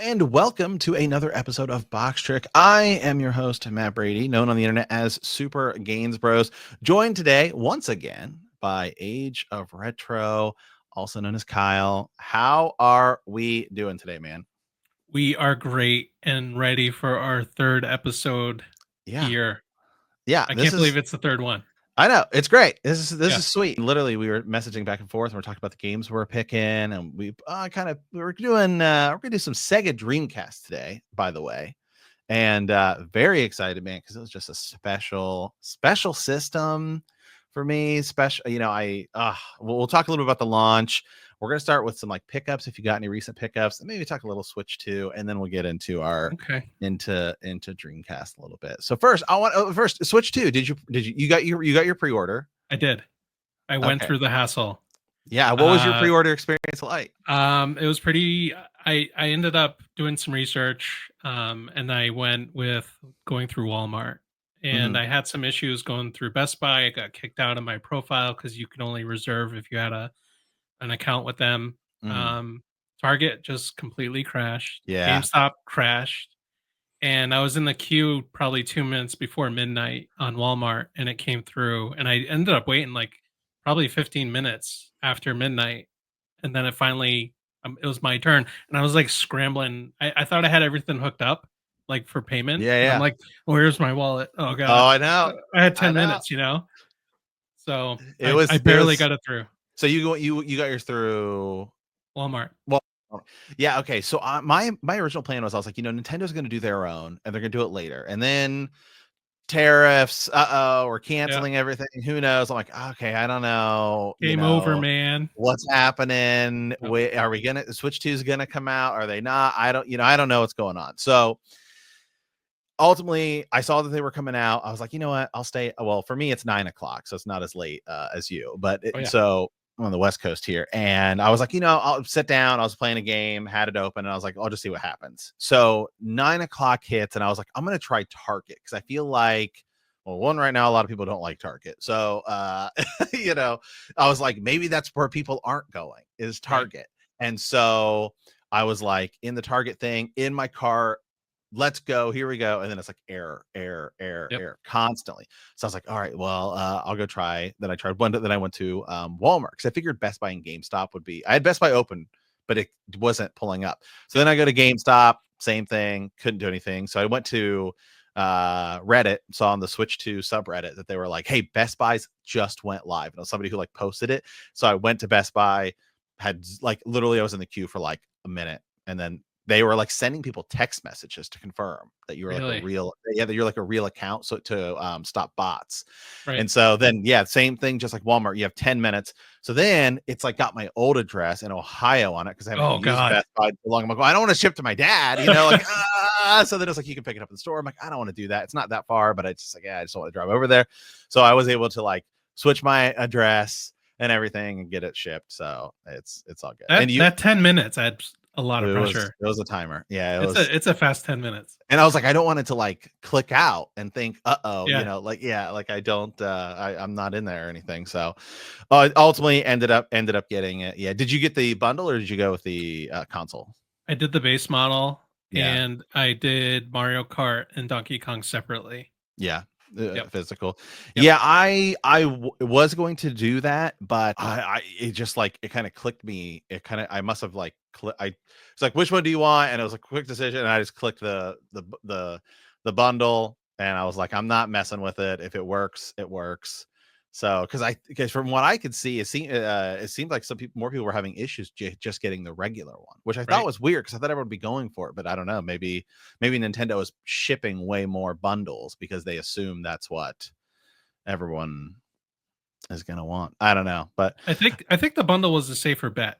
and welcome to another episode of BoxTrick. I am your host, Matt Brady, known on the internet as Super Gains Bros, joined today once again by Age of Retro, also known as Kyle. How are we doing today, man? We are great and ready for our third episode here. Yeah, I can't believe it's the third one. I know, it's great. This is sweet. Literally, we were messaging back and forth, and we're talking about the games we're picking, and we were gonna do some Sega Dreamcast today, by the way, and very excited, man, because it was just a special system for me. Special, we'll talk a little bit about the launch. We're gonna start with some like pickups, if you got any recent pickups, and maybe talk a little Switch 2, and then we'll get into our into Dreamcast a little bit. So first, first Switch 2. Did you got your pre-order? I did. I went through the hassle. Yeah, what was your pre-order experience like? It was pretty. I ended up doing some research, and I went with going through Walmart, and I had some issues going through Best Buy. I got kicked out of my profile because you can only reserve if you had an account with them. Target just completely crashed. Yeah. GameStop crashed. And I was in the queue probably 2 minutes before midnight on Walmart, and it came through. And I ended up waiting like probably 15 minutes after midnight. And then it finally, it was my turn. And I was like scrambling. I thought I had everything hooked up, like for payment. Yeah. I'm like, where's my wallet? Oh, God. Oh, I know. I had 10 minutes, So I barely got it through. So you got yours through Walmart. Well, yeah, okay. So my original plan was, I was like, Nintendo's going to do their own, and they're going to do it later, and then tariffs, or canceling everything. Who knows? I'm like, okay, I don't know. Game over, man. What's happening? Wait, are we gonna Switch 2 is gonna come out? Are they not? I don't know what's going on. So ultimately, I saw that they were coming out. I was like, you know what? I'll stay. Well, for me, it's 9:00, so it's not as late as you. But so I'm on the West Coast here, and I was like, I'll sit down. I was playing a game, had it open, and I was like, I'll just see what happens. So 9:00 hits, and I was like, I'm gonna try Target, because I feel like, well, one, right now a lot of people don't like Target, so I was like, maybe that's where people aren't going, is Target. And so I was like in the Target thing in my car. Let's go. Here we go. And then it's like error constantly. So I was like, all right, well, I'll go try. Then I tried one. Then I went to Walmart, because I figured Best Buy and GameStop would be. I had Best Buy open, but it wasn't pulling up. So then I go to GameStop. Same thing. Couldn't do anything. So I went to Reddit. Saw on the Switch 2 subreddit that they were like, hey, Best Buy's just went live. And it was somebody who like posted it. So I went to Best Buy. Had like literally, I was in the queue for like a minute, and then they were like sending people text messages to confirm that you were like a real, that you're like a real account, so to stop bots. And so then, same thing, just like Walmart, you have 10 minutes. So then it's like got my old address in Ohio on it, because I haven't used Best Buy for long. I'm like, well, I don't want to ship to my dad, so then it's like, you can pick it up in the store. I'm like, I don't want to do that. It's not that far, but it's just like, I just don't want to drive over there. So I was able to like switch my address and everything and get it shipped. So it's all good. That 10 minutes, I had a lot of pressure. It was a timer. Yeah, it's a fast 10 minutes. And I was like, I don't want it to like click out and think, like I don't, I'm not in there or anything. So ultimately ended up getting it. Yeah. Did you get the bundle, or did you go with the console? I did the base model, and I did Mario Kart and Donkey Kong separately. Yeah. Physical. Yeah, I was going to do that, but it just like, it kind of clicked me. I must have like it's like, which one do you want? And it was a quick decision, and I just clicked the bundle, and I was like, I'm not messing with it. If it works, it works. So because from what I could see, it seemed like more people were having issues just getting the regular one, which I thought was weird, because I thought everyone would be going for it. But I don't know, maybe Nintendo is shipping way more bundles because they assume that's what everyone is gonna want. I don't know, but I think the bundle was a safer bet.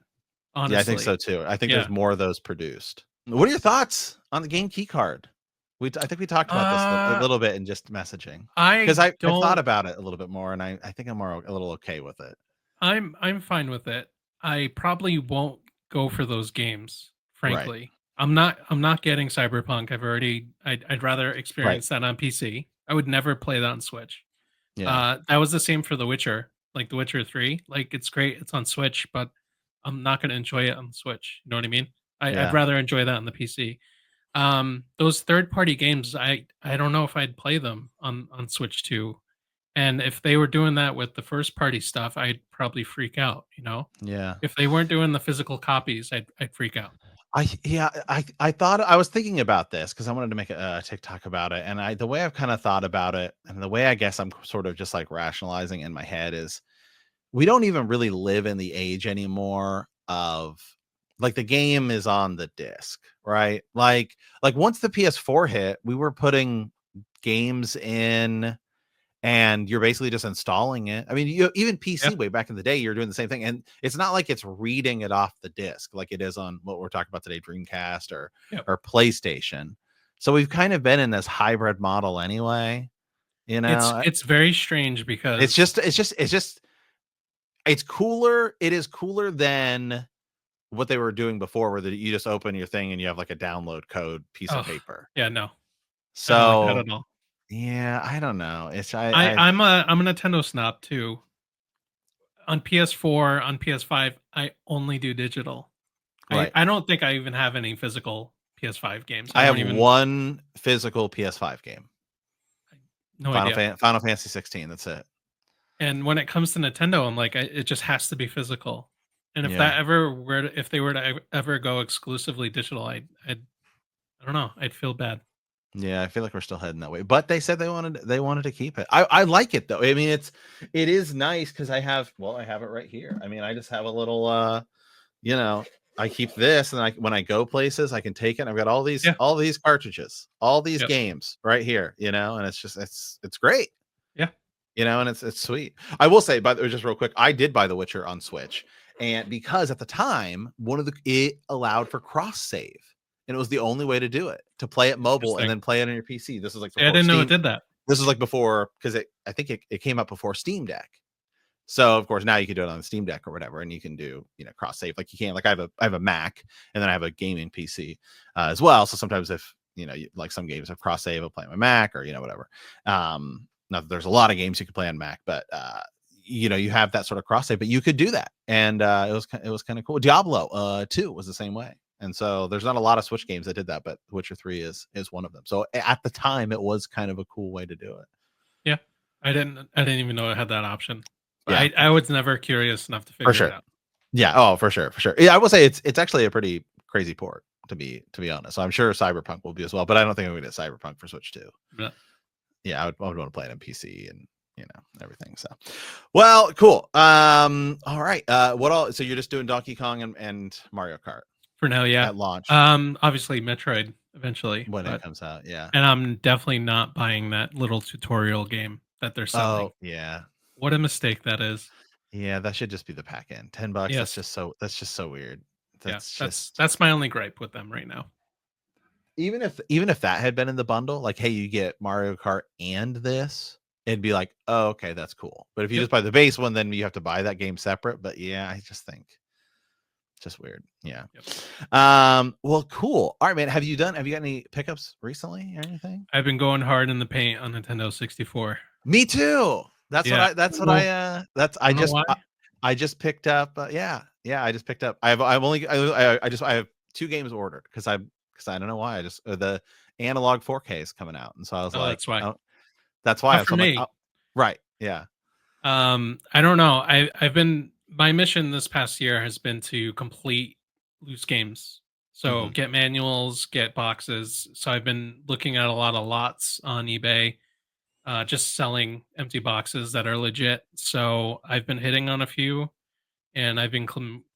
Honestly. Yeah, I think so too. I think there's more of those produced. What are your thoughts on the game key card? I think we talked about this a little bit in just messaging, because I thought about it a little bit more, and I think I'm a little okay with it. I'm fine with it. I probably won't go for those games, frankly. I'm not getting Cyberpunk. I'd rather experience that on PC. I would never play that on Switch. Yeah. That was the same for The Witcher, like The Witcher 3. Like, it's great, it's on Switch, but I'm not going to enjoy it on the Switch. You know what I mean? I'd rather enjoy that on the PC. Those third-party games, I don't know if I'd play them on Switch 2. And if they were doing that with the first-party stuff, I'd probably freak out, you know? Yeah. If they weren't doing the physical copies, I'd freak out. I thought I was thinking about this because I wanted to make a TikTok about it, and the way I've kind of thought about it, and the way I guess I'm sort of just like rationalizing in my head is we don't even really live in the age anymore of like the game is on the disc, right? Like once the PS4 hit, we were putting games in and you're basically just installing it. I mean, even PC way back in the day, you're doing the same thing, and it's not like it's reading it off the disc like it is on what we're talking about today, Dreamcast or PlayStation. So we've kind of been in this hybrid model anyway. You know, it's very strange because it's cooler. It is cooler than what they were doing before, where you just open your thing and you have like a download code piece of paper. Yeah, no. So I don't like that at all. Yeah, I don't know. I'm a Nintendo snob too. On PS4, on PS5, I only do digital. Right. I don't think I even have any physical PS5 games. I have one physical PS5 game. No idea. Final Fantasy 16. That's it. And when it comes to Nintendo, I'm like, it just has to be physical. And if if they were to ever go exclusively digital, I don't know, I'd feel bad. Yeah, I feel like we're still heading that way. But they said they wanted to keep it. I like it though. I mean, it is nice because I have it right here. I mean, I just have a little I keep this, and when I go places, I can take it. I've got all these cartridges, all these games right here, and it's just it's great. Yeah. And it's sweet. I will say, but just real quick, I did buy The Witcher on Switch, and because at the time, it allowed for cross save. And it was the only way to do it, to play it mobile and then play it on your PC. This is like I didn't know it did that. This is like before, because I think it came up before Steam Deck. So of course now you can do it on the Steam Deck or whatever, and you can do cross save like you can. Like I have a Mac, and then I have a gaming PC as well. So sometimes if like some games have cross save, I'll play on my Mac or whatever. Not that there's a lot of games you can play on Mac, but you have that sort of cross save. But you could do that, and it was kind of cool. Diablo 2 was the same way. And so there's not a lot of Switch games that did that, but Witcher 3 is one of them. So at the time, it was kind of a cool way to do it. Yeah, I didn't even know it had that option. Yeah. I was never curious enough to figure it out. Yeah, oh, for sure. Yeah, I will say it's actually a pretty crazy port to be honest. So I'm sure Cyberpunk will be as well, but I don't think I'm going to get Cyberpunk for Switch 2. Yeah, I would want to play it on PC and everything. So, well, cool. All right. What all? So you're just doing Donkey Kong and Mario Kart. For now, yeah. At launch. Obviously Metroid eventually. When it comes out, yeah. And I'm definitely not buying that little tutorial game that they're selling. Oh, yeah. What a mistake that is. Yeah, that should just be the pack in. $10. Yes. That's just so weird. That's my only gripe with them right now. Even if that had been in the bundle, like, hey, you get Mario Kart and this, it'd be like, oh, okay, that's cool. But if you just buy the base one, then you have to buy that game separate. But yeah, I just think just weird. Yeah. Well, cool. All right, man. Have you got any pickups recently or anything? I've been going hard in the paint on Nintendo 64. Me too. I just picked up. I just picked up. I have 2 games ordered because I don't know why. I just the analog 4K is coming out, and so I was like, that's why. That's why. For me. Like, right. Yeah. I don't know. My mission this past year has been to complete loose games. So get manuals, get boxes. So I've been looking at a lot of lots on eBay, just selling empty boxes that are legit. So I've been hitting on a few, and I've been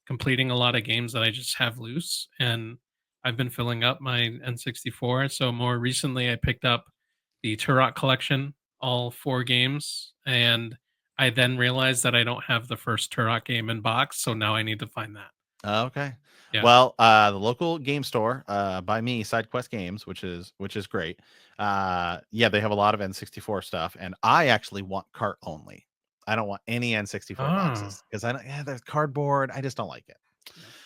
completing a lot of games that I just have loose, and I've been filling up my N64. So more recently, I picked up the Turok collection, all 4 games, and I then realized that I don't have the first Turok game in box, so now I need to find that. Okay. Yeah. Well, the local game store by me, SideQuest Games, which is great. They have a lot of N64 stuff, and I actually want cart only. I don't want any N64 boxes because there's cardboard. I just don't like it.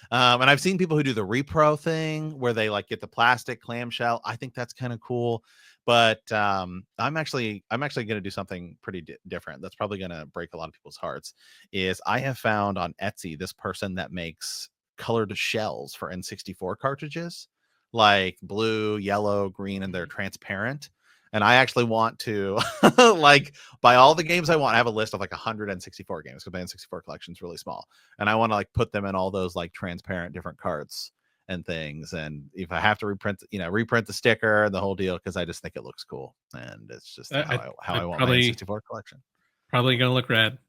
And I've seen people who do the repro thing where they like get the plastic clamshell. I think that's kind of cool. But I'm actually going to do something pretty different. That's probably going to break a lot of people's hearts. Is I have found on Etsy this person that makes colored shells for N64 cartridges, like blue, yellow, green, and they're transparent. And I actually want to like buy all the games I want. I have a list of like 100 N64 games because my N64 collection is really small, and I want to like put them in all those like transparent different carts and things. And if I have to reprint the sticker and the whole deal, because I just think it looks cool, and it's just how I want my N64 collection. Probably gonna look rad.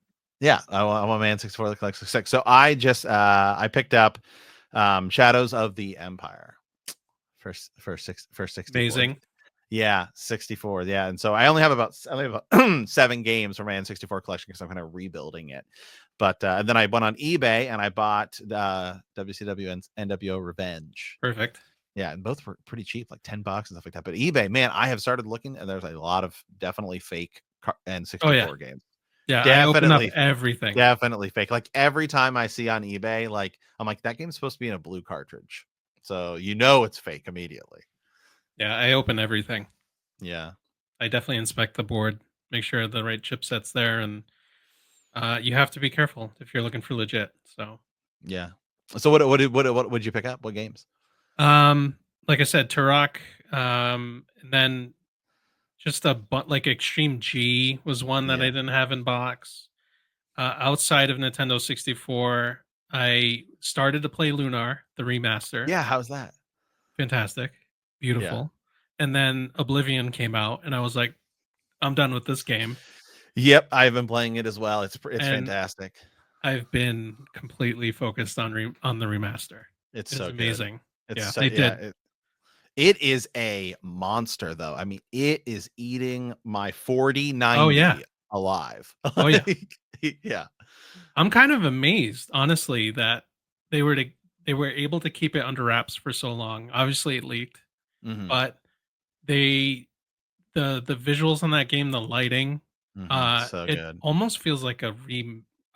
Yeah, I want my N64 the collection 6. So I just I picked up Shadows of the Empire for 64. Amazing. Yeah, 64. Yeah, and so I only have about 7 games for my N64 collection because I'm kind of rebuilding it. But and then I went on eBay and I bought WCW and NWO Revenge. Perfect. Yeah, and both were pretty cheap, like $10 and stuff like that. But eBay, man, I have started looking, and there's a lot of definitely fake N64 games. Yeah, definitely, I open up everything. Definitely fake. Like every time I see on eBay, like I'm like, that game's supposed to be in a blue cartridge, so it's fake immediately. Yeah, I open everything. Yeah, I definitely inspect the board, make sure the right chipset's there, and you have to be careful if you're looking for legit. So yeah. So what would you pick up? What games? Like I said, Turok, and then just like Extreme G was one that I didn't have in box. Outside of Nintendo 64, I started to play Lunar, the remaster. Yeah, how's that? Fantastic. Beautiful. Yeah. And then Oblivion came out, and I was like, I'm done with this game. Yep, I've been playing it as well. It's fantastic. I've been completely focused on the remaster. It's so amazing. Good. It is a monster, though. I mean, it is eating my 4090 alive. Oh yeah. Yeah. I'm kind of amazed, honestly, that they were able to keep it under wraps for so long. Obviously, it leaked, but the visuals on that game, the lighting, so it good. Almost feels like a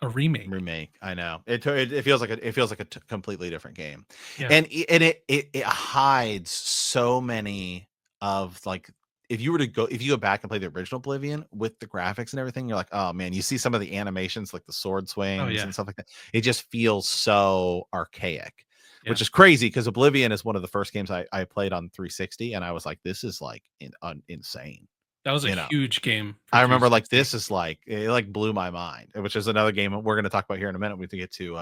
remake. I know it feels like a completely different game. Yeah. And it hides so many of, like, if you go back and play the original Oblivion with the graphics and everything, you're like, oh man, you see some of the animations, like the sword swings and stuff like that. It just feels so archaic, which is crazy because Oblivion is one of the first games I played on 360, and I was like, this is like insane. That was a huge game. I remember, like, this is like, it like blew my mind, which is another game we're going to talk about here in a minute. We get to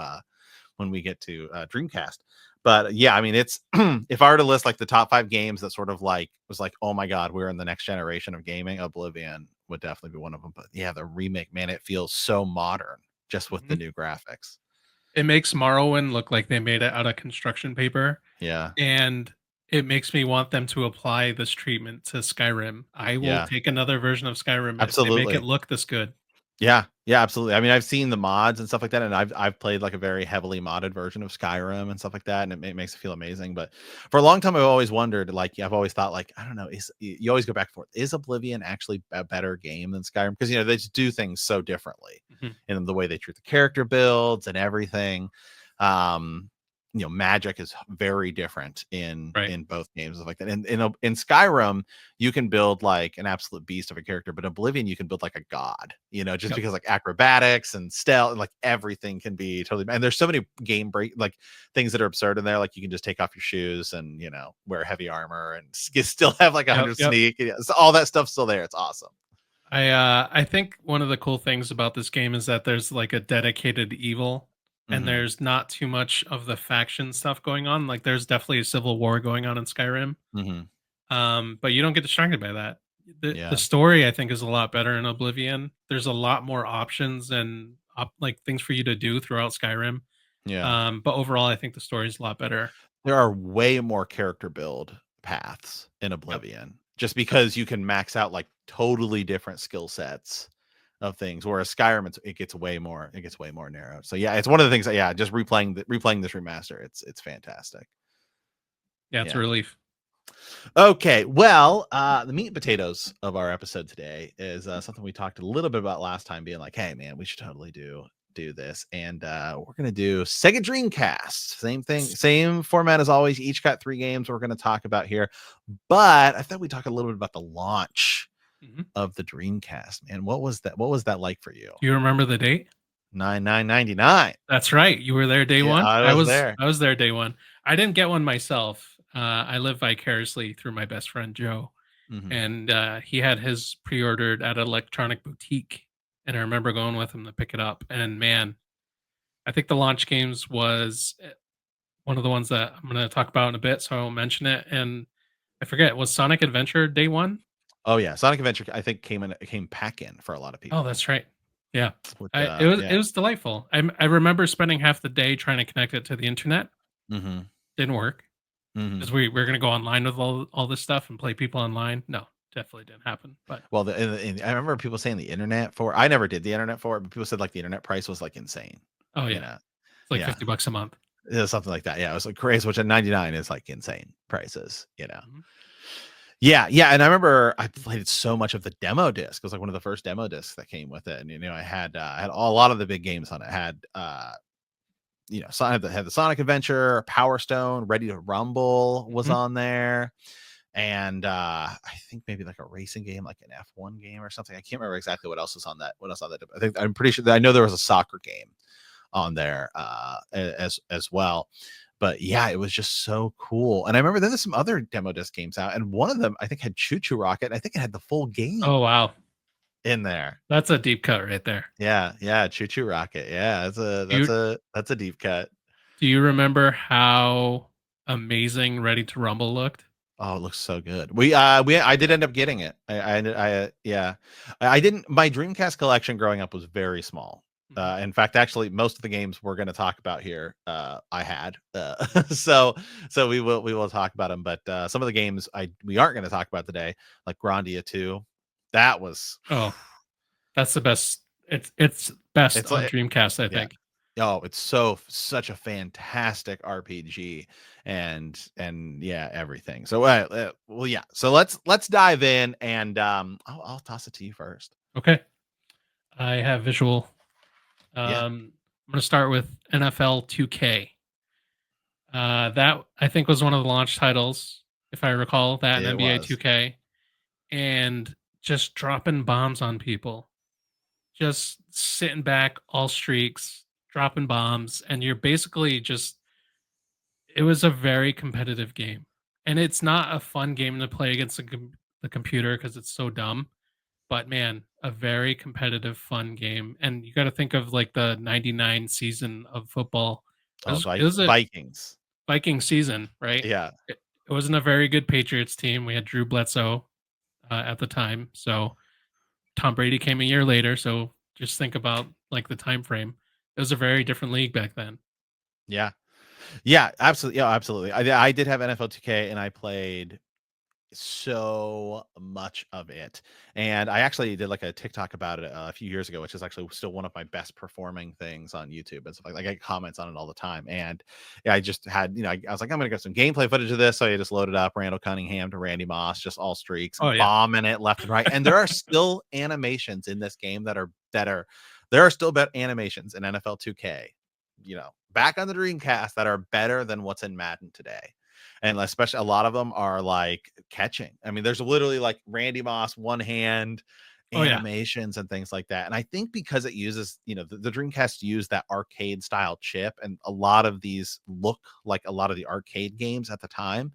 when we get to Dreamcast. But yeah, I mean, it's if I were to list like the top 5 games that sort of like was like, oh my god, we're in the next generation of gaming, Oblivion would definitely be one of them. But yeah, the remake, man, it feels so modern just with the new graphics. It makes Morrowind look like they made it out of construction paper. Yeah, and it makes me want them to apply this treatment to Skyrim. I will take another version of Skyrim if they make it look this good. Yeah, absolutely. I mean, I've seen the mods and stuff like that, and I've played like a very heavily modded version of Skyrim and stuff like that, and it makes it feel amazing. But for a long time, I've always wondered, like, I've always thought, like, I don't know, you always go back and forth. Is Oblivion actually a better game than Skyrim? Because they just do things so differently in the way they treat the character builds and everything. Magic is very different in both games, like that. And in Skyrim, you can build like an absolute beast of a character, but Oblivion, you can build like a god, just because like acrobatics and stealth and like everything can be totally. And there's so many game break like things that are absurd in there. Like you can just take off your shoes and wear heavy armor and you still have like 100 sneak. So all that stuff's still there. It's awesome. I think one of the cool things about this game is that there's like a dedicated evil. And there's not too much of the faction stuff going on. Like there's definitely a civil war going on in Skyrim. But you don't get distracted by that. The story, I think, is a lot better in Oblivion. There's a lot more options and like things for you to do throughout Skyrim. But overall, I think the story is a lot better. There are way more character build paths in Oblivion, just because you can max out like totally different skill sets of things, whereas Skyrim it gets way more narrow. So yeah, it's one of the things that just replaying this remaster, it's fantastic. It's a relief. Okay, well, the meat and potatoes of our episode today is something we talked a little bit about last time, being like, hey man, we should totally do this, and we're gonna do Sega Dreamcast. Same thing, same format as always. Each got 3 games we're gonna talk about here, but I thought we'd talk a little bit about the launch of the Dreamcast. Man, what was that like for you? Do you remember the date? $99.99. That's right. You were there day Yeah, one. I was there. I was there day one. I didn't get one myself. I live vicariously through my best friend Joe, Mhm. and he had his pre-ordered at an electronic boutique, and I remember going with him to pick it up. And man, I think the launch games was one of the ones that I'm going to talk about in a bit, so I won't mention it. And I forget, was Sonic Adventure day one? Oh, yeah, Sonic Adventure, I think, came pack in for a lot of Oh, people that's right. Yeah, with, it was delightful. I remember spending half the day trying to connect it to the internet. Mhm, Didn't work mhm. because we're going to go online with all this stuff and play people online. No, definitely didn't happen. But Well, and I remember people saying the internet for I never did the internet for it, but people said, like, the internet price was, like, insane, oh you yeah, know? it's like Yeah. $50 a month. Yeah, something like that. Yeah, it was, like, crazy, which at 99 is, like, insane prices, you know? Mhm. Yeah, yeah, and I remember I played so much of the demo disc. It was, like, one of the first demo discs that came with it, and, I had a lot of the big games on it. I had, Sonic had the Sonic Adventure, Power Stone, Ready to Rumble was Mhm. on there, and, I think maybe, like, a racing game, like an F1 game or something. I can't remember exactly what else was on that I'm pretty sure that I know there was a soccer game on there, as well. But yeah, it was just so cool. And I remember there's some other demo disc games out, and one of them I think had Choo Choo Rocket. And I think it had the full game Oh wow, in there. that's a deep cut right there. Yeah, yeah, Choo Choo Rocket. Yeah, Do you that's a deep cut. do you remember how amazing Ready to Rumble looked? Oh, it looks so good. I did end up getting it. Yeah. I didn't my Dreamcast collection growing up was very small. Mhm. In fact, actually, most of the games we're going to talk about here, I had. So we will talk about them. But some of the games we aren't going to talk about today, like Grandia 2, that was Oh, that's the best. It's best it's on like Dreamcast, I yeah. think. Oh, it's such a fantastic RPG and yeah, everything. So well, yeah. So let's dive in and I'll toss it to you first. Okay, I have visual. Yeah, I'm going to start with NFL 2K. That I think was one of the launch titles, if I recall, that and it NBA was. 2K, and just dropping bombs on people, just sitting back, all streaks, dropping bombs, and you're basically just. It was a very competitive game, and it's not a fun game to play against the computer because it's so dumb. But man, a very competitive, fun game, and you got to think of like the '99 season of football. Oh, It was a Vikings. Viking season, right? Yeah. It wasn't a very good Patriots team. We had Drew Bledsoe at the time, so Tom Brady came a year later. So just think about like the time frame. It was a very different league back then. Yeah. Yeah, absolutely. Yeah, absolutely. I did have NFL 2K and I played so much of it. And I actually did like a TikTok about it a few years ago, which is actually still one of my best performing things on YouTube and stuff like I get comments on it all the time. And yeah, I just had, I was like, I'm gonna get some gameplay footage of this. So I just loaded up Randall Cunningham to Randy Moss, just all streaks, Oh yeah. bombing it left and right. And there are still animations in this game there are still better animations in NFL 2K, back on the Dreamcast that are better than what's in Madden today. And especially a lot of them are like catching. I mean, there's literally like Randy Moss, one hand Oh yeah. animations and things like that. And I think because it uses, the Dreamcast used that arcade style chip, and a lot of these look like a lot of the arcade games at the time.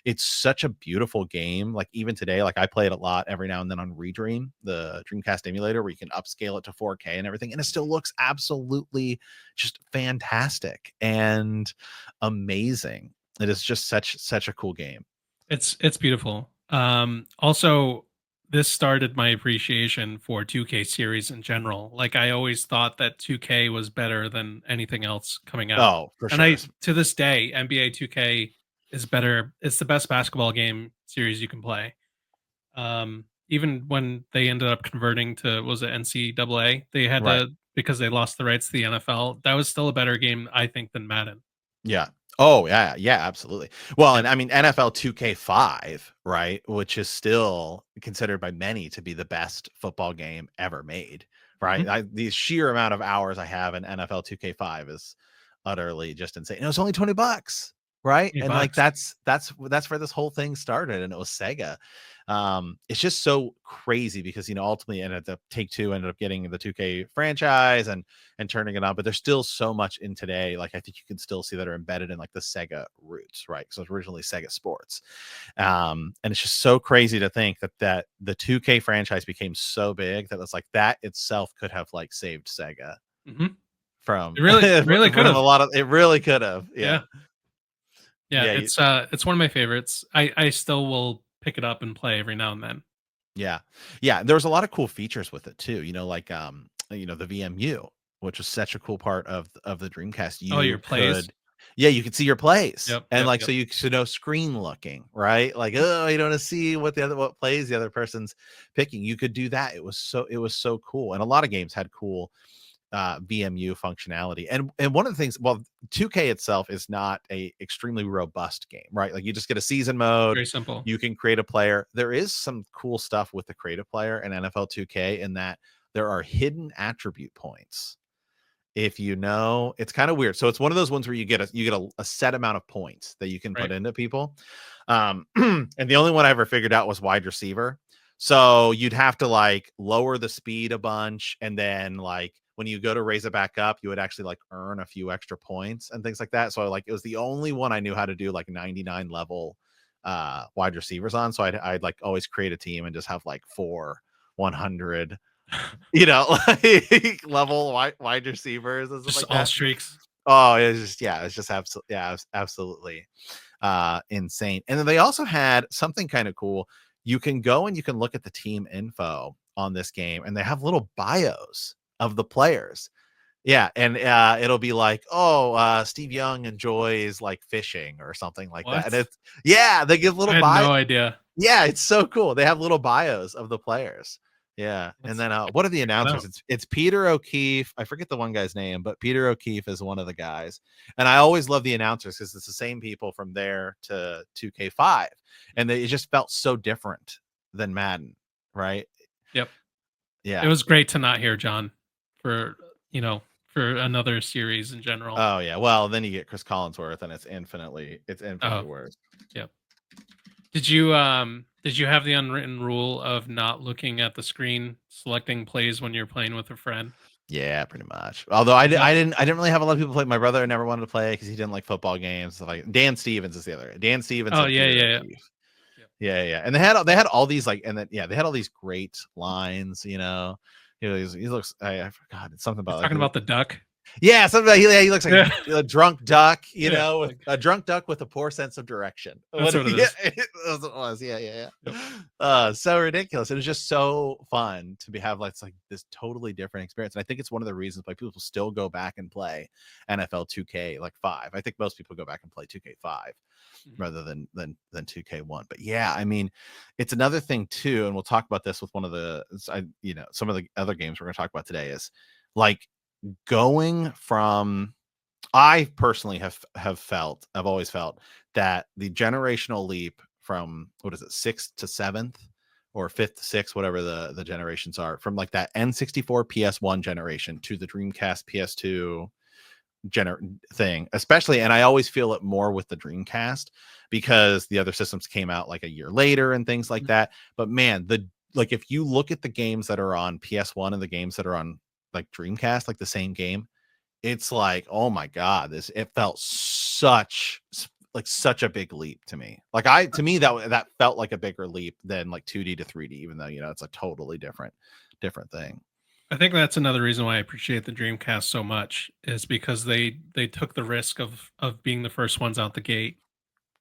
It's such a beautiful game. Like even today, like I play it a lot every now and then on Redream, the Dreamcast emulator, where you can upscale it to 4K and everything. And it still looks absolutely just fantastic and amazing. It is just such a cool game. It's beautiful. Also, this started my appreciation for 2K series in general. Like I always thought that 2K was better than anything else coming out. Oh, for And sure. I to this day, NBA 2K is better. It's the best basketball game series you can play. Even when they ended up converting to was it NCAA, they had Right. to because they lost the rights to the NFL. That was still a better game, I think, than Madden. Yeah. Oh, yeah, yeah, absolutely. Well, Yeah. and I mean NFL 2K5, right, which is still considered by many to be the best football game ever made, right? Mhm. The sheer amount of hours I have in NFL 2K5 is utterly just insane. It was only $20. right? And like $20. that's where this whole thing started, and it was Sega. It's just so crazy because ultimately ended up Take-Two ended up getting the 2K franchise and turning it on, but there's still so much in today. Like I think you can still see that are embedded in like the Sega roots, right? Because it was originally Sega Sports. And it's just so crazy to think that the 2K franchise became so big that it's like that itself could have like saved Sega from It really could from a have. lot of it really could have. Yeah. Yeah, Yeah, it's one of my favorites. I still will pick it up and play every now and then. yeah. There was a lot of cool features with it too. Like the VMU, which was such a cool part of the Dreamcast. Oh, your You plays? could, yeah, you could see your plays, Yep, and yep, like yep. so you should know screen looking, right? Like you don't want to see what plays the other person's picking. You could do that. It was so cool, and a lot of games had cool VMU functionality. And one of the things, well, 2K itself is not a extremely robust game, right? Like you just get a season mode, Very simple. you can create a player. There is some cool stuff with the creative player in NFL 2K in that there are hidden attribute points. If it's kind of weird. So it's one of those ones where you get a set amount of points that you can put Right. into people. And the only one I ever figured out was wide receiver. So you'd have to like lower the speed a bunch, and then like when you go to raise it back up, you would actually like earn a few extra points and things like that. So like it was the only one I knew how to do like 99 level wide receivers on. So I'd like always create a team and just have like 100 like level wide receivers and stuff Just like all that. streaks. Oh, it's just absolutely, yeah, it was absolutely insane. And then they also had something kind of cool. You can go and you can look at the team info on this game, and they have little bios of the players. Yeah, and it'll be like, Steve Young enjoys like fishing or something like that. And What? they give I little had bio. no idea. Yeah, it's so cool. They have little bios of the players. Yeah. And Let's then what are the check that announcers? out. It's Peter O'Keefe. I forget the one guy's name, but Peter O'Keefe is one of the guys. And I always love the announcers because it's the same people from there to 2K5. And it just felt so different than Madden, right? Yep. It Yeah. was great to not hear John for, for another series in general. Oh yeah. Well, then you get Chris Collinsworth, and it's infinitely Oh, worse. yep. Did you have the unwritten rule of not looking at the screen, selecting plays when you're playing with a friend? Yeah, pretty much. Although Is that I didn't really have a lot of people play. My brother never wanted to play because he didn't like football games. So like Dan Stevens is the other. Dan Stevens Oh, and yeah, Peter yeah, yeah. O'Keefe. Yeah. And they had all these like, and then they had all these great lines. He looks. I forgot. It's something You're about talking like about the duck? yeah, something about he looks like Yeah. a drunk duck, Yeah, with like a drunk duck with a poor sense of direction. that's what it Yeah, is. that's what it was. Yeah. Yep. So ridiculous. It was just so fun to have like this totally different experience. And I think it's one of the reasons why people still go back and play NFL 2K like 5. I think most people go back and play 2K5 rather than 2K1. But yeah, I mean, it's another thing too, and we'll talk about this with one of the some of the other games we're going to talk about today is like going from I personally have always felt that the generational leap from what is it, 6th to 7th or 5th to 6th, whatever the generations are, from like that N64 PS1 generation to the Dreamcast PS2 thing, especially, and I always feel it more with the Dreamcast because the other systems came out like a year later and things like that. But man, like if you look at the games that are on PS1 and the games that are on like Dreamcast, like the same game, it's like, oh my god, it felt such a big leap to me. Like to me that felt like a bigger leap than like 2D to 3D, even though it's a totally different thing. I think that's another reason why I appreciate the Dreamcast so much is because they took the risk of being the first ones out the gate.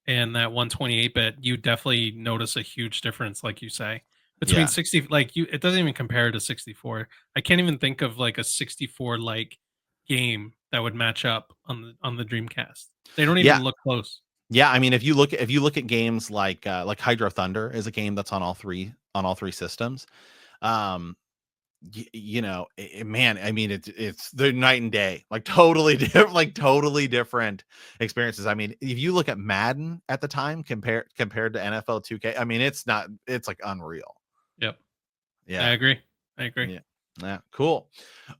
And that 128-bit, you definitely notice a huge difference, like you say, between Yeah. 60. Like it doesn't even compare to 64. I can't even think of like a 64 like game that would match up on the Dreamcast. They don't Yeah. even look close. Yeah, I mean, if you look at games like Hydro Thunder is a game that's on all three systems. Um, man, I mean, it's the night and day, like totally different, like totally different experiences. I mean, if you look at Madden at the time compared to NFL 2K, I mean, it's like unreal. Yep. Yeah. I agree. Yeah. Cool.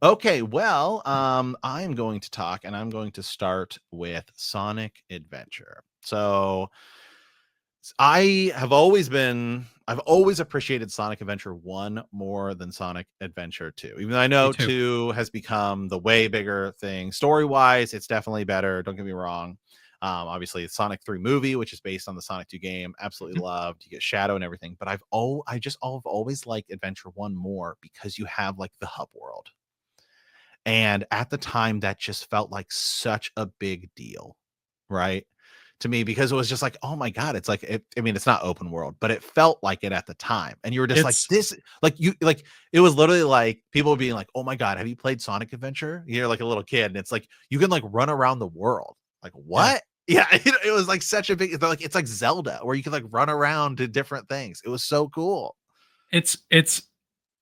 Okay. Well, I'm going to talk, and I'm going to start with Sonic Adventure. So I've always appreciated Sonic Adventure 1 more than Sonic Adventure 2. Even though I know 2 has become the way bigger thing. Story-wise, it's definitely better. Don't get me wrong. Obviously, the Sonic 3 movie, which is based on the Sonic 2 game, absolutely loved. You get Shadow and everything. But I've always liked Adventure 1 more because you have like the hub world. And at the time, that just felt like such a big deal, right? To me, because it was just like, oh my God, it's like, I mean, it's not open world, but it felt like it at the time. And you were just like, it was literally like people being like, oh my God, have you played Sonic Adventure? You're like a little kid. And it's like, you can like run around the world. Like, what? Yeah, it was like such a big, it's like Zelda where you can like run around to different things. It was so cool. It's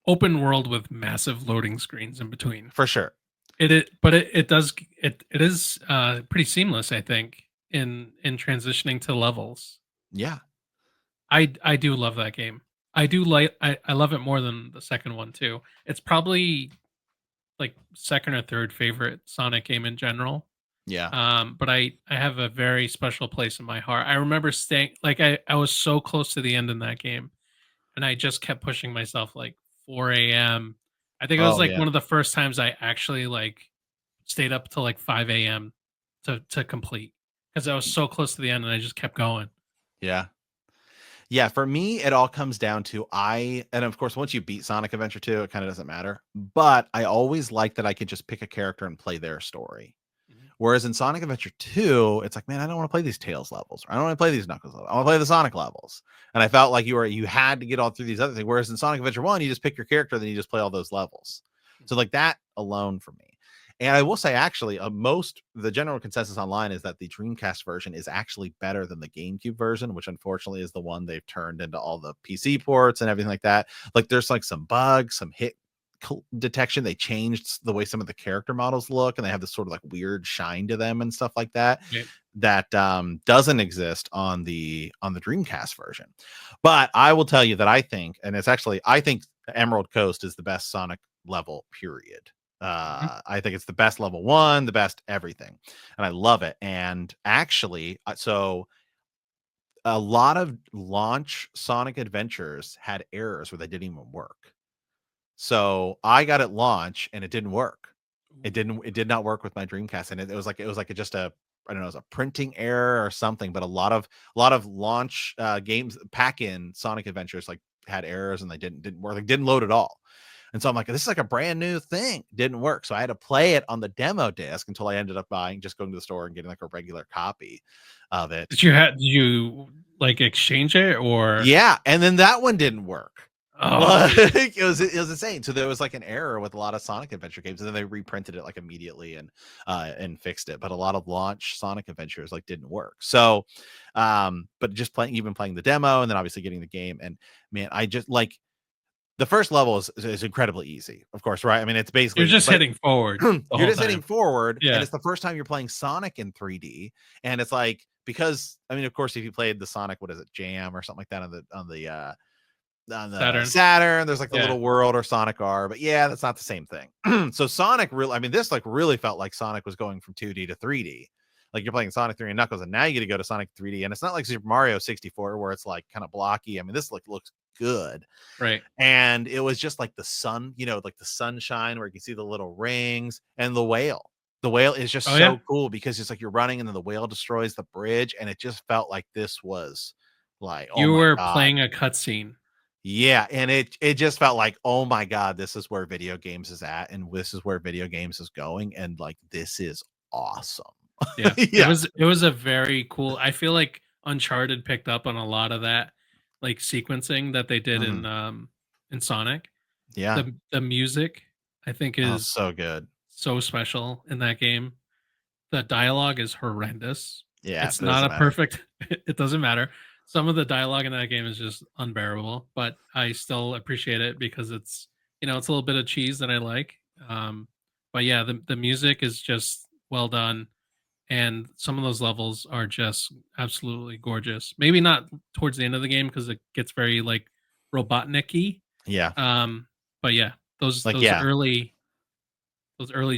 open world with massive loading screens in between. For sure. It is pretty seamless, I think, in transitioning to levels. Yeah. I do love that game. I love it more than the second one too. It's probably like second or third favorite Sonic game in general. Yeah. But I have a very special place in my heart. I remember staying like I was so close to the end in that game, and I just kept pushing myself like 4 a.m. I think it was like one of the first times I actually like stayed up till like 5 a.m. to complete because I was so close to the end and I just kept going. Yeah. Yeah, for me, it all comes down to and of course, once you beat Sonic Adventure 2, it kind of doesn't matter. But I always like that I could just pick a character and play their story. Whereas in Sonic Adventure 2, it's like, man, I don't want to play these Tails levels. Or I don't want to play these Knuckles levels. I want to play the Sonic levels. And I felt like you had to get all through these other things. Whereas in Sonic Adventure 1, you just pick your character, then you just play all those levels. So like that alone for me. And I will say, actually, the general consensus online is that the Dreamcast version is actually better than the GameCube version, which unfortunately is the one they've turned into all the PC ports and everything like that. Like there's like some bugs, some hit detection. They changed the way some of the character models look, and they have this sort of like weird shine to them and stuff like that. That doesn't exist on the Dreamcast version. But I will tell you that I think Emerald Coast is the best Sonic level, period. I think it's the best level 1, the best everything, and I love it. And actually, so a lot of launch Sonic adventures had errors where they didn't even work. So I got it launch and it didn't work. It did not work with my Dreamcast, and it was like just a, I don't know, it was a printing error or something. But a lot of launch games pack-in Sonic adventures like had errors and they didn't work, like didn't load at all. And so I'm like, this is like a brand new thing. Didn't work. So I had to play it on the demo disc until I ended up going to the store and getting like a regular copy of it. Did you like exchange it or? Yeah. And then that one didn't work. Oh. Like, it was insane. So there was like an error with a lot of Sonic Adventure games, and then they reprinted it like immediately and fixed it. But a lot of launch Sonic Adventures like didn't work. So, but just playing the demo and then obviously getting the game, and man, I just like, the first level is incredibly easy, of course, right? I mean, it's basically you're just hitting forward. You're just hitting forward, yeah. And it's the first time you're playing Sonic in 3D, and it's like, because I mean, of course, if you played the Sonic, what is it, Jam or something like that on the Saturn, there's like the little world or Sonic R, but yeah, that's not the same thing. So Sonic this like really felt like Sonic was going from 2D to 3D. Like you're playing Sonic 3 and Knuckles, and now you get to go to Sonic 3D, and it's not like Super Mario 64 where it's like kind of blocky. I mean, this like looks good, right? And it was just like the sun, like the sunshine where you can see the little rings, and the whale. The whale is just cool because it's like you're running and then the whale destroys the bridge, and it just felt like this was like, you were playing a cutscene. Yeah, and it just felt like, oh my God, this is where video games is at, and this is where video games is going, and like this is awesome. Yeah. It was a very cool. I feel like Uncharted picked up on a lot of that like sequencing that they did in Sonic. Yeah. The music I think is so good. So special in that game. The dialogue is horrendous. Yeah. It's not a perfect it doesn't matter. Some of the dialogue in that game is just unbearable, but I still appreciate it because it's it's a little bit of cheese that I like. But yeah, the music is just well done. And some of those levels are just absolutely gorgeous. Maybe not towards the end of the game because it gets very like Robotnik-y. Yeah. But yeah, those early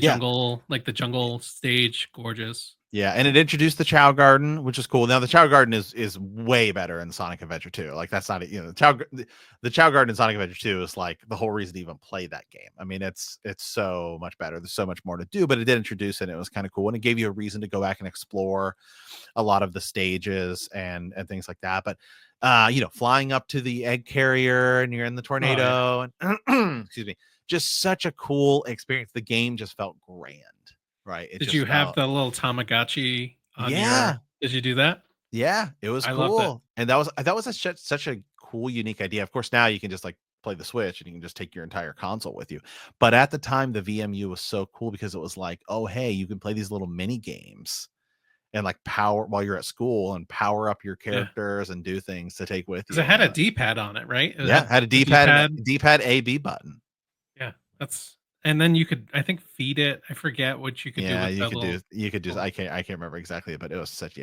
jungle, like the jungle stage, gorgeous. Yeah, and it introduced the Chow Garden, which is cool. Now the Chow Garden is way better in Sonic Adventure 2. Like that's not the Chow Garden in Sonic Adventure 2 is like the whole reason to even play that game. I mean, it's so much better. There's so much more to do, but it did introduce it. And it was kind of cool, and it gave you a reason to go back and explore a lot of the stages and things like that. But flying up to the egg carrier and you're in the tornado and excuse me, just such a cool experience. The game just felt grand. Right. Did you have the little Tamagotchi on yeah. Did you do that? Yeah, it was cool. And that was such a cool, unique idea. Of course, now you can just like play the Switch and you can just take your entire console with you. But at the time, the VMU was so cool because it was like, oh, hey, you can play these little mini games and like power while you're at school and power up your characters and do things to take with you. Because it had a D-pad on it, right? It had a D-pad A/B button. Yeah, and then you could, I think, feed it. I forget what you could do. Yeah, you could do. I can't remember exactly, but it was such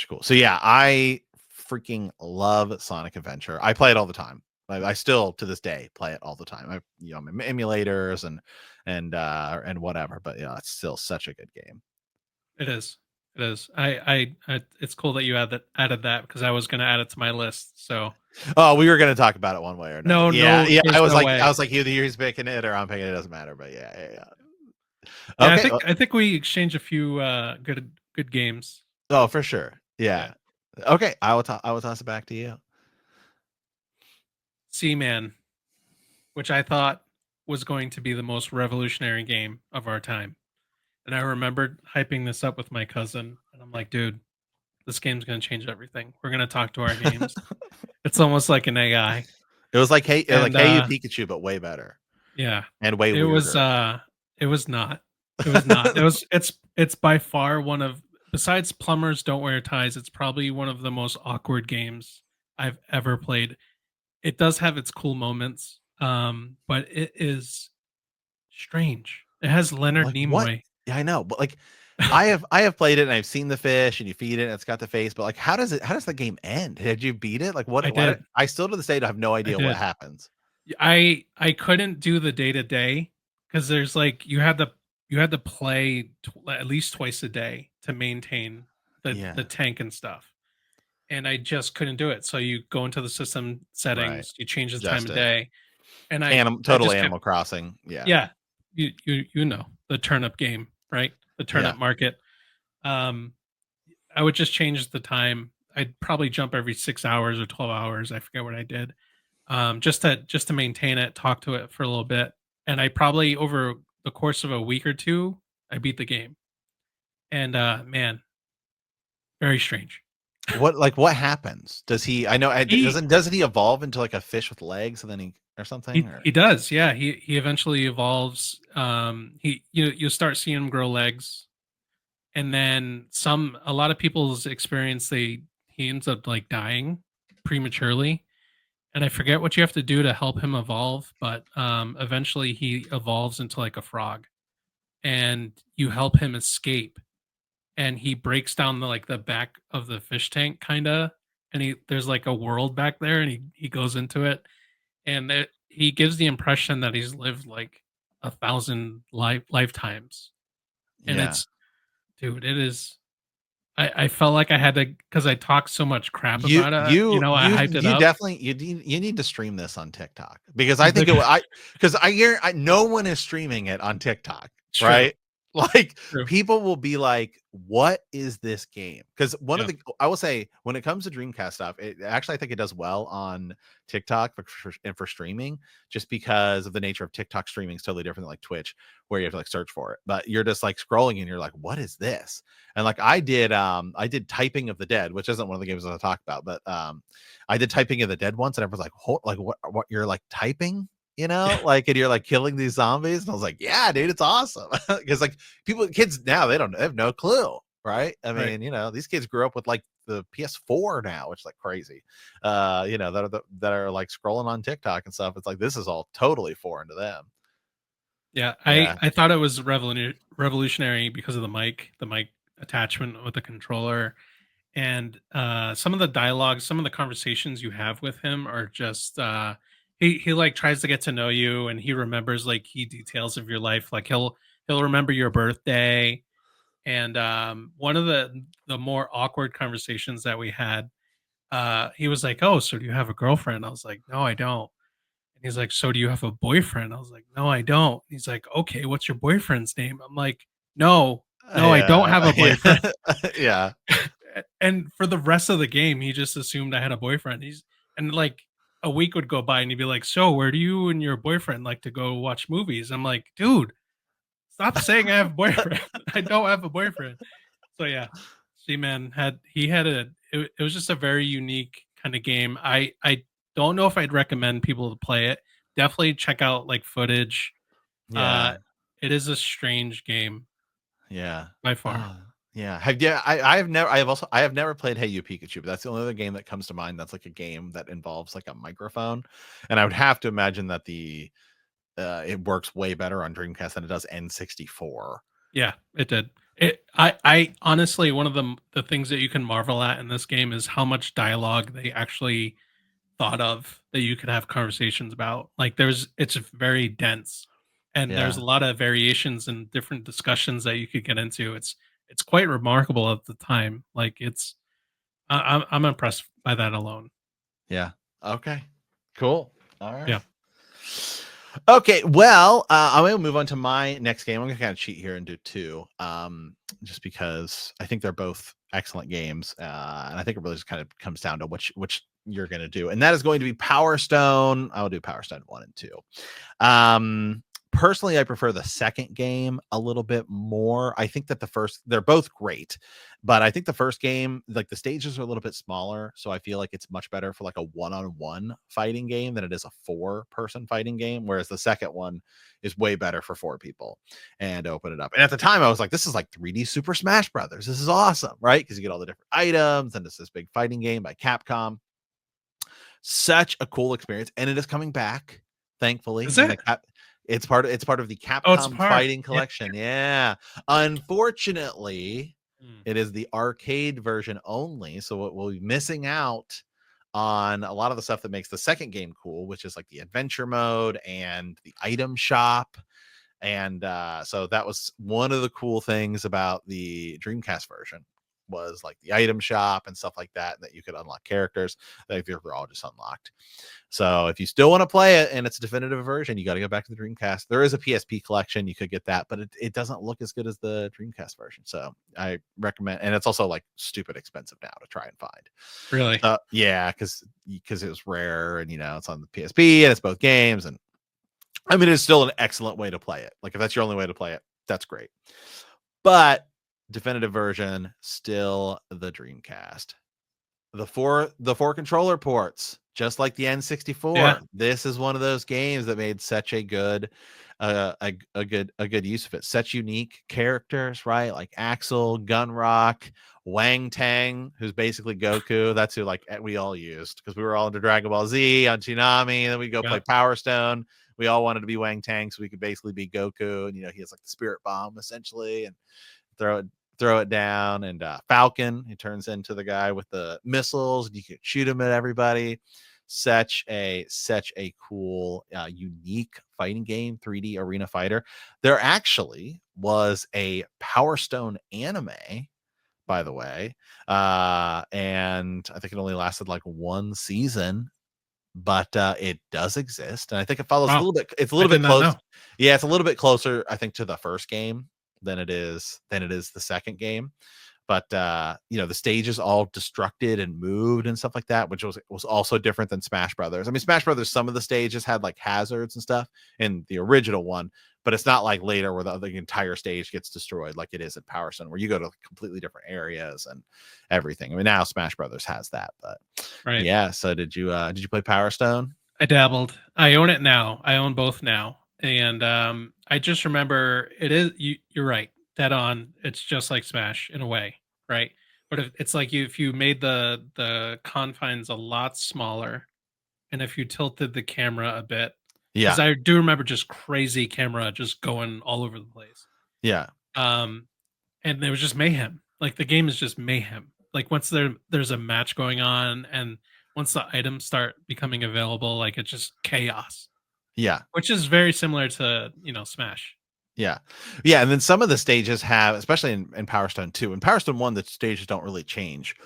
cool. So yeah, I freaking love Sonic Adventure. I play it all the time. I still to this day play it all the time. I'm in emulators and whatever, but yeah, it's still such a good game. It is. It is. I it's cool that you added that because I was going to add it to my list. So. Oh, we were going to talk about it one way or another. Yeah. I was like, either he's picking it or I'm picking it. It doesn't matter. But yeah. Okay. I think we exchanged a few good games. Oh, for sure. Yeah. Okay, I will toss it back to you. Seaman, which I thought was going to be the most revolutionary game of our time. And I remembered hyping this up with my cousin, and I'm like, dude, this game's going to change everything. We're going to talk to our games. It's almost like an AI. It was like Hey You Pikachu, but way better. Yeah, and way weirder. It was not. It was not. It's by far one of, besides Plumbers Don't Wear Ties, it's probably one of the most awkward games I've ever played. It does have its cool moments, but it is strange. It has Leonard Nimoy. What? Yeah, I know, but like I have played it and I've seen the fish and you feed it and it's got the face, but like how does the game end? Did you beat it? Like what? I still to this day have no idea what happens. I couldn't do the day-to-day because there's like you had to play at least twice a day to maintain the tank and stuff, and I just couldn't do it. So you go into the system settings, you change the time of day, and Animal Crossing. Yeah, you know the turnip game, right? The turnip market. I would just change the time. I'd probably jump every 6 hours or 12 hours. I forget what I did. Just to maintain it, talk to it for a little bit. And I probably over the course of a week or two, I beat the game. And man, very strange. What happens? Does he doesn't he evolve into like a fish with legs and then or something? He does, yeah. He eventually evolves. You start seeing him grow legs. And then a lot of people's experience, he ends up like dying prematurely. And I forget what you have to do to help him evolve, but eventually he evolves into like a frog, and you help him escape. And he breaks down the back of the fish tank, kind of, and there's like a world back there, and he goes into it, and he gives the impression that he's lived like 1,000 lifetimes, and it is. I felt like I had to, because I talked so much crap about it. I hyped it up. Definitely, you need to stream this on TikTok because I think I hear no one is streaming it on TikTok, right? Like people will be like, what is this game? Because I will say when it comes to Dreamcast stuff, I think it does well on TikTok for streaming, just because of the nature of TikTok streaming is totally different than like Twitch, where you have to like search for it. But you're just like scrolling and you're like, what is this? And like I did Typing of the Dead, which isn't one of the games I talk about, but I did Typing of the Dead once, and everyone's like, what you're like typing? And you're like killing these zombies, and I was like, yeah, dude, it's awesome. Because like kids now, they have no clue, right? I mean, these kids grew up with like the PS4 now, which is like crazy. That are like scrolling on TikTok and stuff. It's like this is all totally foreign to them. Yeah, I thought it was revolutionary because of the mic attachment with the controller, and some of the dialogue, some of the conversations you have with him are just. He like tries to get to know you, and he remembers like key details of your life. Like he'll remember your birthday, And one of the more awkward conversations that we had, he was like, "Oh, so do you have a girlfriend?" I was like, "No, I don't." And he's like, "So do you have a boyfriend?" I was like, "No, I don't." He's like, "Okay, what's your boyfriend's name?" I'm like, "No, no, I don't have a Yeah. boyfriend." Yeah. And for the rest of the game, he just assumed I had a boyfriend. And like a week would go by and he'd be like, "So, where do you and your boyfriend like to go watch movies?" I'm like, "Dude, stop saying I have a boyfriend. I don't have a boyfriend." So yeah, Seaman had it was just a very unique kind of game. I don't know if I'd recommend people to play it. Definitely check out like footage. Uh Yeah. it is a strange game Yeah. by far. Oh, yeah. I have never played Hey You Pikachu, but that's the only other game that comes to mind that's like a game that involves like a microphone. And I would have to imagine that the it works way better on Dreamcast than it does N64. Yeah, it did. I honestly, one of the things that you can marvel at in this game is how much dialogue they actually thought of that you could have conversations about. Like it's very dense, and there's Yeah. a lot of variations and different discussions that you could get into. It's quite remarkable at the time. Like I'm impressed by that alone. Yeah. Okay. Cool. All right. Yeah. Okay, well, I'm gonna move on to my next game. I'm gonna kind of cheat here and do two, just because I think they're both excellent games, and I think it really just kind of comes down to which you're gonna do, and that is going to be Power Stone. I will do Power Stone 1 and 2. Personally, I prefer the second game a little bit more. I think that they're both great, but I think the first game, like the stages are a little bit smaller, so I feel like it's much better for like a one-on-one fighting game than it is a four-person fighting game, whereas the second one is way better for four people and open it up. And at the time I was like, this is like 3D Super Smash Brothers. This is awesome, right? Because you get all the different items and it's this big fighting game by Capcom. Such a cool experience, and it is coming back, thankfully. Is it? It's part of the Oh, it's Capcom part. Fighting Yeah. Collection. Yeah. Unfortunately, Mm. it is the arcade version only, so we'll be missing out on a lot of the stuff that makes the second game cool, which is like the adventure mode and the item shop. And so that was one of the cool things about the Dreamcast version was like the item shop and stuff like that you could unlock characters that they're all just unlocked. So if you still want to play it and it's a definitive version, you got to go back to the Dreamcast. There is a PSP collection, you could get that, but it doesn't look as good as the Dreamcast version. So I recommend, and it's also like stupid expensive now to try and find. Really? Yeah, because it was rare, and it's on the PSP and it's both games, and I mean it's still an excellent way to play it. Like if that's your only way to play it, that's great. But definitive version, still the Dreamcast. The four controller ports, just like the N64. Yeah. This is one of those games that made such a good a good use of it. Such unique characters, right? Like Axel, Gunrock, Wang Tang, who's basically Goku. That's who like we all used because we were all into Dragon Ball Z on Toonami, and then we go play Yeah. Power Stone. We all wanted to be Wang Tang, so we could basically be Goku, and he has like the Spirit Bomb essentially, and throw it down. And Falcon, he turns into the guy with the missiles, and you can shoot him at everybody. Such a cool, unique fighting game, 3D arena fighter. There actually was a Power Stone anime, by the way, and I think it only lasted like one season, but it does exist, and I think it follows a Wow. little bit. It's a I little did bit not close. know. Yeah, it's a little bit closer, I think, to the first game than it is the second game. But the stages all destructed and moved and stuff like that, which was also different than Smash Brothers. I mean, Smash Brothers, some of the stages had like hazards and stuff in the original one, but it's not like later where the entire stage gets destroyed like it is at Power Stone, where you go to completely different areas and everything. I mean, now Smash Brothers has that, but Right. yeah. So did you play Power Stone? I dabbled. I own it now. I own both now. And I just remember you're right. Dead on. It's just like Smash in a way, right? But it's like if you made the confines a lot smaller and if you tilted the camera a bit, because Yeah, I do remember just crazy camera just going all over the place. yeah, Um and there was just mayhem. Like the game is just mayhem. Like once there's a match going on and once the items start becoming available, like it's just chaos, yeah. which is very similar to Smash. Yeah. Yeah. And then some of the stages have, especially in Power Stone 2, in Power Stone 1, the stages don't really change.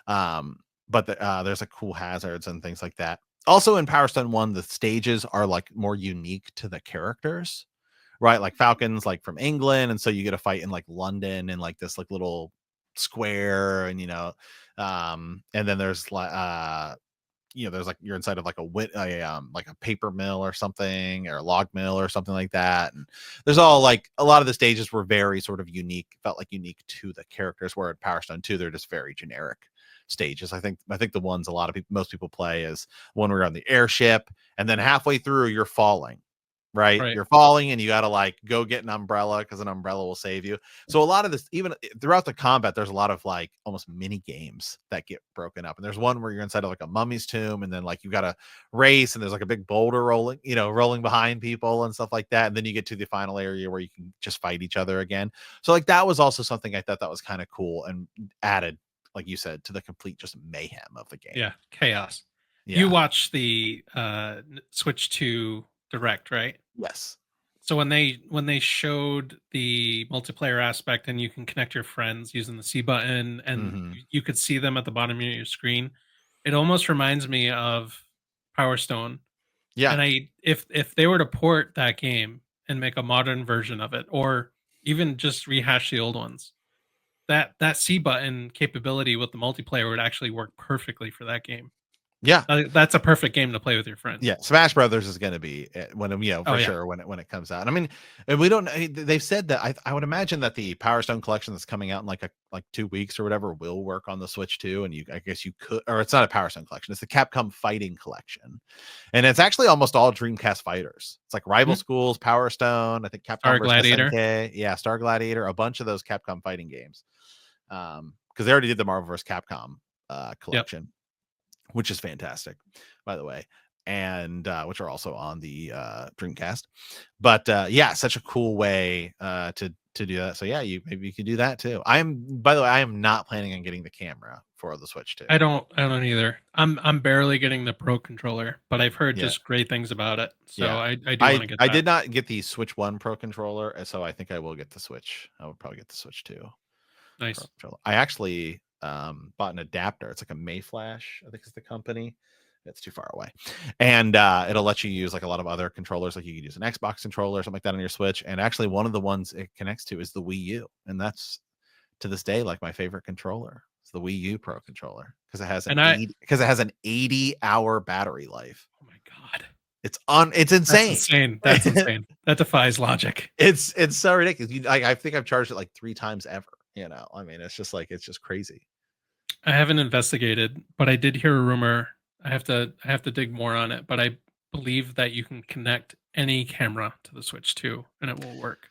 But there's like cool hazards and things like that. Also in Power Stone 1, the stages are like more unique to the characters, right? Like Falcon's like from England. And so you get a fight in like London in like this like little square, and and then there's like there's like you're inside of like like a paper mill or something, or a log mill or something like that. And there's all like a lot of the stages were very sort of unique, felt like unique to the characters, where at Power Stone 2 they're just very generic stages. I think the ones most people play is when we're on the airship, and then halfway through you're falling. Right? You're falling and you got to like go get an umbrella because an umbrella will save you. So a lot of this, even throughout the combat, there's a lot of like almost mini games that get broken up. And there's one where you're inside of like a mummy's tomb, and then like you got to race, and there's like a big boulder rolling behind people and stuff like that. And then you get to the final area where you can just fight each other again. So like that was also something I thought that was kind of cool and added, like you said, to the complete just mayhem of the game. Yeah, chaos. Yeah. You watch the Switch 2 Direct, right? Yes. So when they showed the multiplayer aspect, and you can connect your friends using the C button, and you could see them at the bottom of your screen, it almost reminds me of Power Stone. Yeah. And if they were to port that game and make a modern version of it, or even just rehash the old ones, that C button capability with the multiplayer would actually work perfectly for that game. Yeah, that's a perfect game to play with your friends. Yeah, Smash Brothers is going to be sure when it comes out. I mean, and we don't. They've said that I would imagine that the Power Stone collection that's coming out in like 2 weeks or whatever will work on the Switch too. And I guess you could, or it's not a Power Stone collection. It's the Capcom Fighting Collection, and it's actually almost all Dreamcast fighters. It's like Rival Schools, Power Stone. I think Capcom Star Gladiator. SNK, yeah, Star Gladiator, a bunch of those Capcom fighting games. Because they already did the Marvel vs. Capcom collection. Yep. Which is fantastic, by the way, and which are also on the Dreamcast. But yeah, such a cool way to do that. So yeah, maybe you could do that too. By the way, I am not planning on getting the camera for the Switch 2. I don't either. I'm barely getting the Pro controller, but I've heard just great things about it. So yeah. I do want to get that. I did not get the Switch 1 Pro controller, and so I think I will get the Switch. I would probably get the Switch 2. Nice. I actually bought an adapter. It's like a Mayflash, I think is the company. It's too far away, and it'll let you use like a lot of other controllers. Like you could use an Xbox controller or something like that on your Switch. And actually, one of the ones it connects to is the Wii U, and that's to this day like my favorite controller. It's the Wii U Pro controller because it has an 80-hour battery life. Oh my god, it's insane. That's insane. That's insane. That defies logic. It's so ridiculous. I think I've charged it like 3 times ever. I mean, it's just crazy. I haven't investigated, but I did hear a rumor. I have to dig more on it, but I believe that you can connect any camera to the Switch 2 and it will work.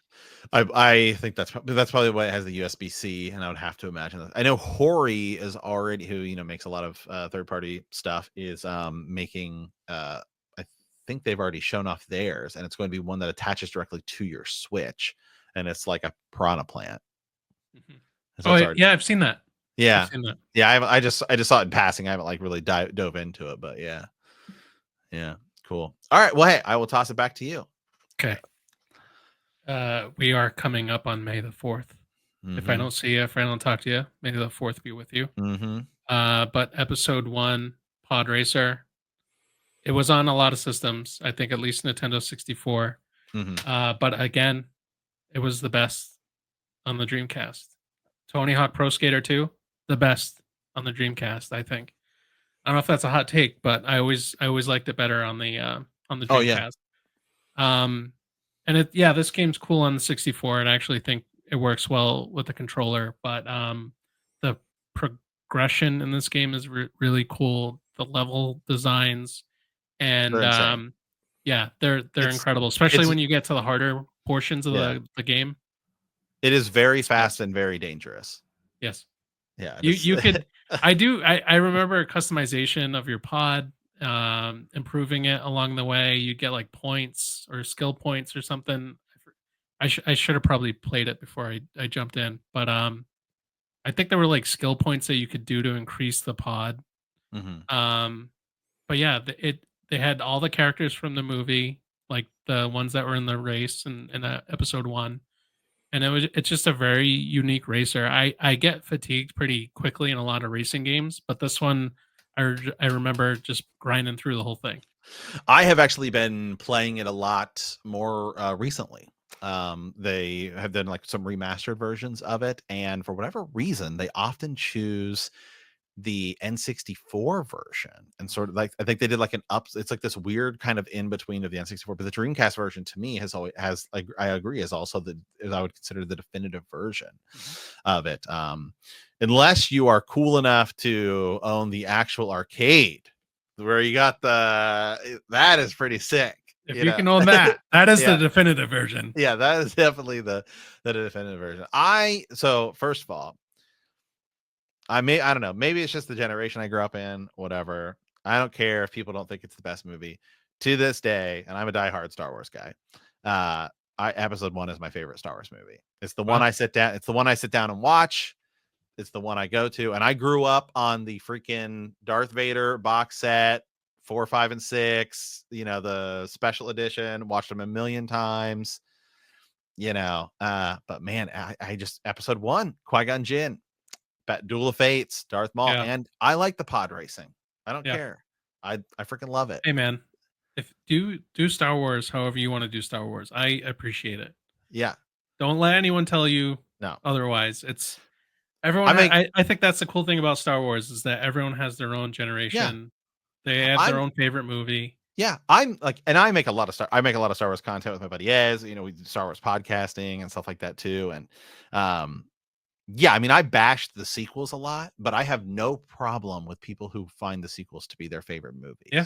I think that's probably why it has the USB-C, and I would have to imagine that. I know Hori is already, who makes a lot of third-party stuff, is making I think they've already shown off theirs, and it's going to be one that attaches directly to your Switch, and it's like a Piranha plant. So yeah, I've seen that. Yeah, yeah. I just saw it in passing. I haven't like really dove into it, but yeah, cool. All right, well, hey, I will toss it back to you. Okay. We are coming up on May the 4th. If I don't see you, if I don't talk to you, May the 4th be with you. But episode 1, Pod Racer, it was on a lot of systems. I think at least Nintendo 64. But again, it was the best on the Dreamcast. Tony Hawk Pro Skater 2, the best on the Dreamcast, I think. I don't know if that's a hot take, but I always liked it better on the Dreamcast. Oh, yeah. And this game's cool on the 64, and I actually think it works well with the controller. But the progression in this game is really cool. The level designs, and they're incredible, especially when you get to the harder portions of the game. It is very fast and very dangerous. Yes. Yeah. You could. I remember customization of your pod, improving it along the way. You get like points or skill points or something. I should have probably played it before I jumped in, but I think there were like skill points that you could do to increase the pod. But yeah, they had all the characters from the movie. like the ones that were in the race in episode 1. And it's just a very unique racer. I get fatigued pretty quickly in a lot of racing games, but this one I remember just grinding through the whole thing. I have actually been playing it a lot more recently. They have done like some remastered versions of it, and for whatever reason, they often choose the N64 version, and sort of like I think they did like an up. It's like this weird kind of in between of the N64, but the Dreamcast version to me has like I agree is also as I would consider the definitive version of it. Unless you are cool enough to own the actual arcade where you got that is pretty sick. If you can own that, that is the definitive version. Yeah, that is definitely the definitive version. So first of all, I don't know, maybe it's just the generation I grew up in, whatever. I don't care if people don't think it's the best movie. To this day, and I'm a diehard Star Wars guy, episode 1 is my favorite Star Wars movie. It's the one I sit down, and watch. It's the one I go to. And I grew up on the freaking Darth Vader box set, 4, 5, and 6, the special edition, watched them a million times, but man, I just episode 1, Qui-Gon Jinn, Duel of Fates, Darth Maul, and I like the pod racing. I don't care. I freaking love it. Hey man, if do Star Wars however you want to do Star Wars, I appreciate it. Yeah. Don't let anyone tell you otherwise. It's everyone. I think that's the cool thing about Star Wars is that everyone has their own generation. Yeah. They have their own favorite movie. Yeah, I'm like, and I make a lot of Star Wars content with my buddy Ez. We do Star Wars podcasting and stuff like that too. And yeah, I mean, I bashed the sequels a lot, but I have no problem with people who find the sequels to be their favorite movies. Yeah,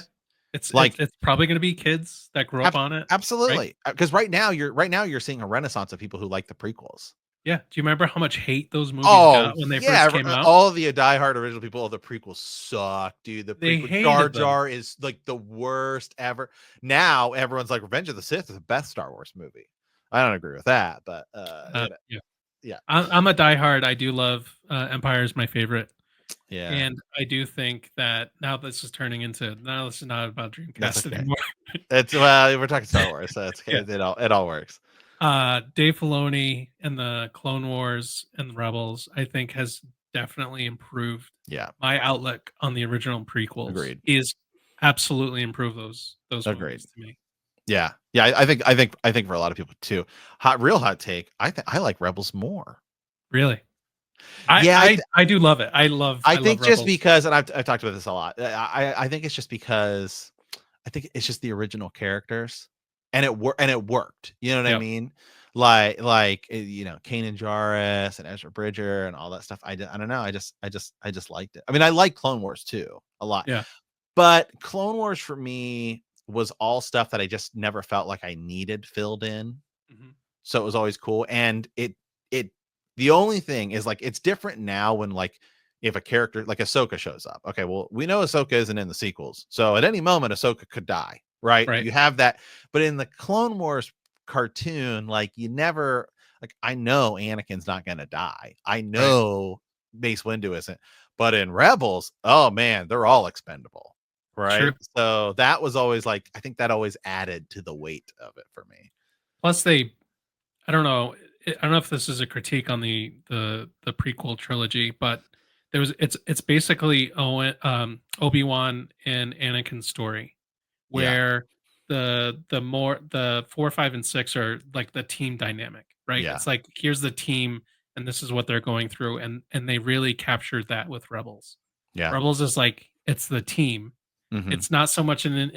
it's like it's probably going to be kids that grew up on it. Absolutely, because right now you're seeing a renaissance of people who like the prequels. Yeah, do you remember how much hate those movies got when they first came out? All of the diehard original people, the prequels suck, dude. The prequel Jar Jar is like the worst ever. Now everyone's like, Revenge of the Sith is the best Star Wars movie. I don't agree with that, but yeah. I'm a diehard. I do love Empire is my favorite. Yeah, and I do think that now this is turning into this is not about Dreamcast anymore. We're talking Star Wars, so it's it all works. Dave Filoni and the Clone Wars and the Rebels, I think, has definitely improved. Yeah, my outlook on the original prequels. Agreed. Is absolutely improved those movies to me. Yeah. I think for a lot of people too. Real hot take. I like Rebels more. Really? I do love it. I think just Rebels. Because, and I've talked about this a lot. I think it's just because I think it's just the original characters, and it worked. You know what I mean? Like Kanan Jarrus and Ezra Bridger and all that stuff. I don't know. I just liked it. I mean, I like Clone Wars too a lot. Yeah. But Clone Wars for me was all stuff that I just never felt like I needed filled in. Mm-hmm. So it was always cool. And the only thing is like, it's different now when like, if a character like Ahsoka shows up, okay, well, we know Ahsoka isn't in the sequels. So at any moment, Ahsoka could die, right? You have that. But in the Clone Wars cartoon, like you never, like, I know Anakin's not going to die. I know Mace Windu isn't. But in Rebels, oh man, they're all expendable. Right. True. So that was always like, I think that always added to the weight of it for me. Plus I don't know if this is a critique on the prequel trilogy, but it's basically Obi-Wan and Anakin's story where the 4, 5, and 6 are like the team dynamic, right? It's like, here's the team and this is what they're going through. And they really captured that with Rebels. Yeah. Rebels is like, it's the team. Mm-hmm. It's not so much an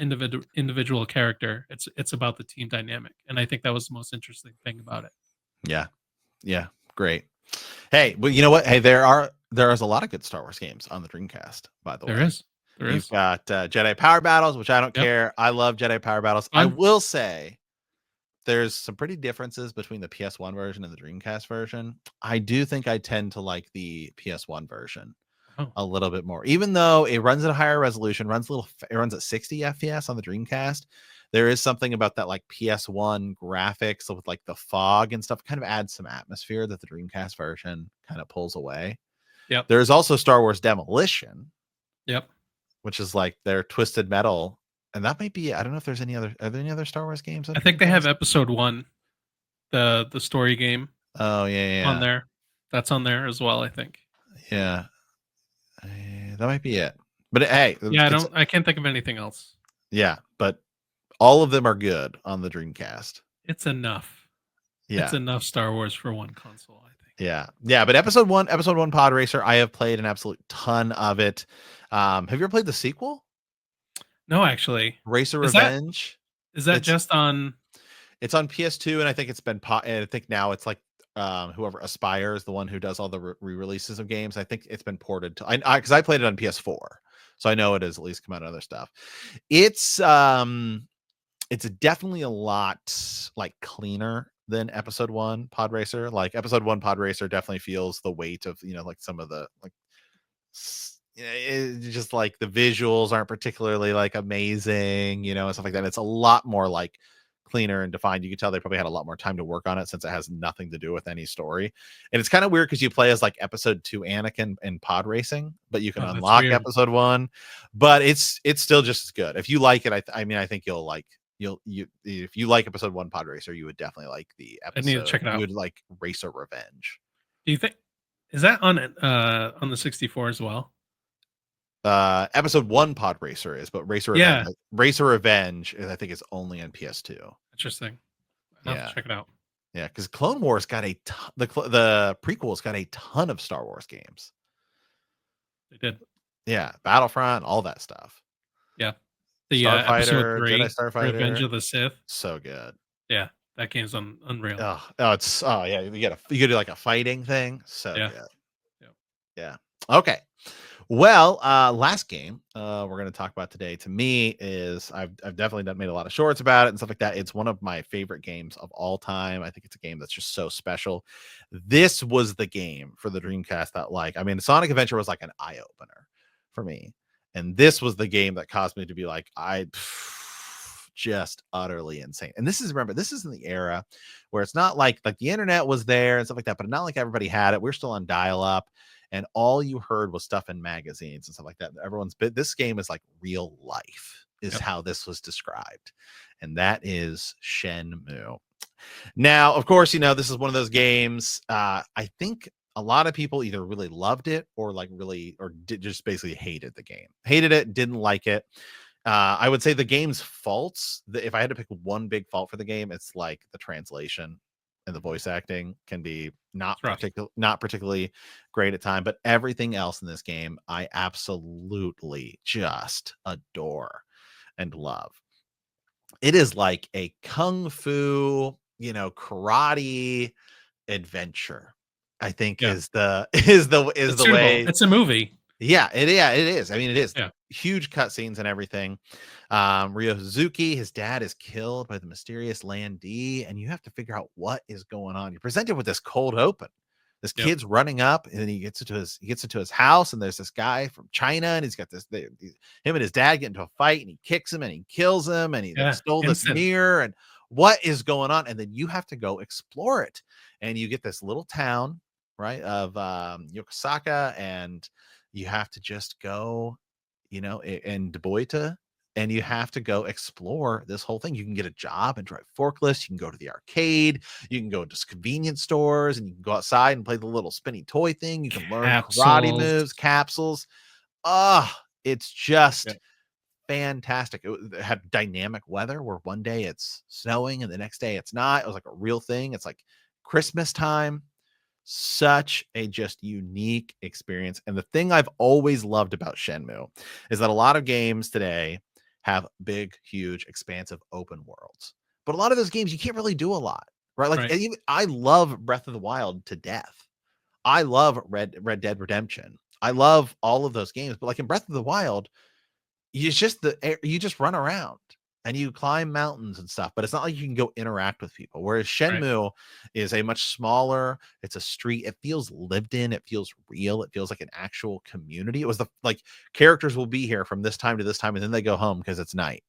individual character. It's about the team dynamic. And I think that was the most interesting thing about it. Yeah. Yeah. Great. Hey, well, you know what? Hey, there is a lot of good Star Wars games on the Dreamcast, by the way. There is. You've got Jedi Power Battles, which I don't care. I love Jedi Power Battles. I will say there's some pretty differences between the PS1 version and the Dreamcast version. I do think I tend to like the PS1 version a little bit more, even though it runs at a higher resolution, it runs at 60 FPS on the Dreamcast. There is something about that like PS1 graphics with like the fog and stuff kind of adds some atmosphere that the Dreamcast version kind of pulls away. Yep. There's also Star Wars Demolition. Yep. Which is like their Twisted Metal And that might be, I don't know if there's any other, are there any other Star Wars games on I think they have Dreamcast? Episode 1, the story game Oh, yeah. on there. That's on there as well, I think. Yeah. That might be it. But hey, Yeah, I can't think of anything else. Yeah, but all of them are good on the Dreamcast. It's enough. Yeah. It's enough Star Wars for one console, I think. Yeah. But episode one Pod Racer, I have played an absolute ton of it. Have you ever played the sequel? No, actually. Racer Revenge. Is that just on? It's on PS2, and I think it's been. I think now it's like whoever Aspire is the one who does all the re-releases of games. I think it's been ported to. Because I played it on PS4, so I know it has at least come out of other stuff. It's definitely a lot like cleaner than episode 1 Pod Racer. Like episode 1 Pod Racer definitely feels the weight of, like some of the like just like the visuals aren't particularly like amazing, and stuff like that. It's a lot more like cleaner and defined. You can tell they probably had a lot more time to work on it since it has nothing to do with any story. And it's kind of weird because you play as like episode 2 Anakin in pod racing, but you can unlock episode 1, but it's still just as good. If you like it, I mean, I think you'll like if you like episode 1 Pod Racer, you would definitely like the episode. I need to check it out. You would like Racer Revenge. Do you think is that on the 64 as well? Episode 1 Pod Racer is, but Racer Revenge I think is only on PS2. Interesting. I'll have to check it out. Yeah, because Clone Wars got the prequels got a ton of Star Wars games. They did. Yeah, Battlefront, all that stuff. Yeah. The Starfighter, Jedi Starfighter, Revenge of the Sith. So good. Yeah, that game's unreal. Yeah, you do like a fighting thing. So good. Yeah. Okay. Well, last game we're going to talk about today, to me, is I've definitely made a lot of shorts about it and stuff like that. It's one of my favorite games of all time. I think it's a game that's just so special. This was the game for the Dreamcast that Sonic Adventure was like an eye opener for me. And this was the game that caused me to be like, just utterly insane. And this is in the era where it's not like the internet was there and stuff like that, but not like everybody had it. We're still on dial-up, and all you heard was stuff in magazines and stuff like that. This game is like real life, is how this was described. And that is Shenmue. Now, of course, this is one of those games. I think a lot of people either really loved it or just basically hated the game. Hated it, didn't like it. I would say the game's faults, if I had to pick one big fault for the game, it's like the translation and the voice acting can be not particularly great at time, but everything else in this game I absolutely just adore and love. It is like a kung fu, karate adventure, I think is the way. It's a movie. Yeah, it is. I mean, it is huge cutscenes and everything. Ryo Hazuki, his dad, is killed by the mysterious Lan Di, and you have to figure out what is going on. You're presented with this cold open. This kid's running up, and then he gets into his house, and there's this guy from China, and he's got him and his dad get into a fight, and he kicks him and he kills him, and he stole this mirror, and what is going on? And then you have to go explore it, and you get this little town, right, of Yokosuka, and you have to just go, in Debuita, and you have to go explore this whole thing. You can get a job and drive forklifts. You can go to the arcade. You can go to convenience stores, and you can go outside and play the little spinny toy thing. You can learn karate moves, capsules. It's just fantastic. It had dynamic weather where one day it's snowing and the next day it's not. It was like a real thing. It's like Christmas time. Such a just unique experience. And the thing I've always loved about Shenmue is that a lot of games today have big, huge, expansive open worlds. But a lot of those games, you can't really do a lot, right? Even, I love Breath of the Wild to death. I love Red Dead Redemption. I love all of those games. But like in Breath of the Wild, you just run around and you climb mountains and stuff, but it's not like you can go interact with people. Whereas Shenmue is a much smaller, it's a street. It feels lived in. It feels real. It feels like an actual community. It was characters will be here from this time to this time, and then they go home because it's night.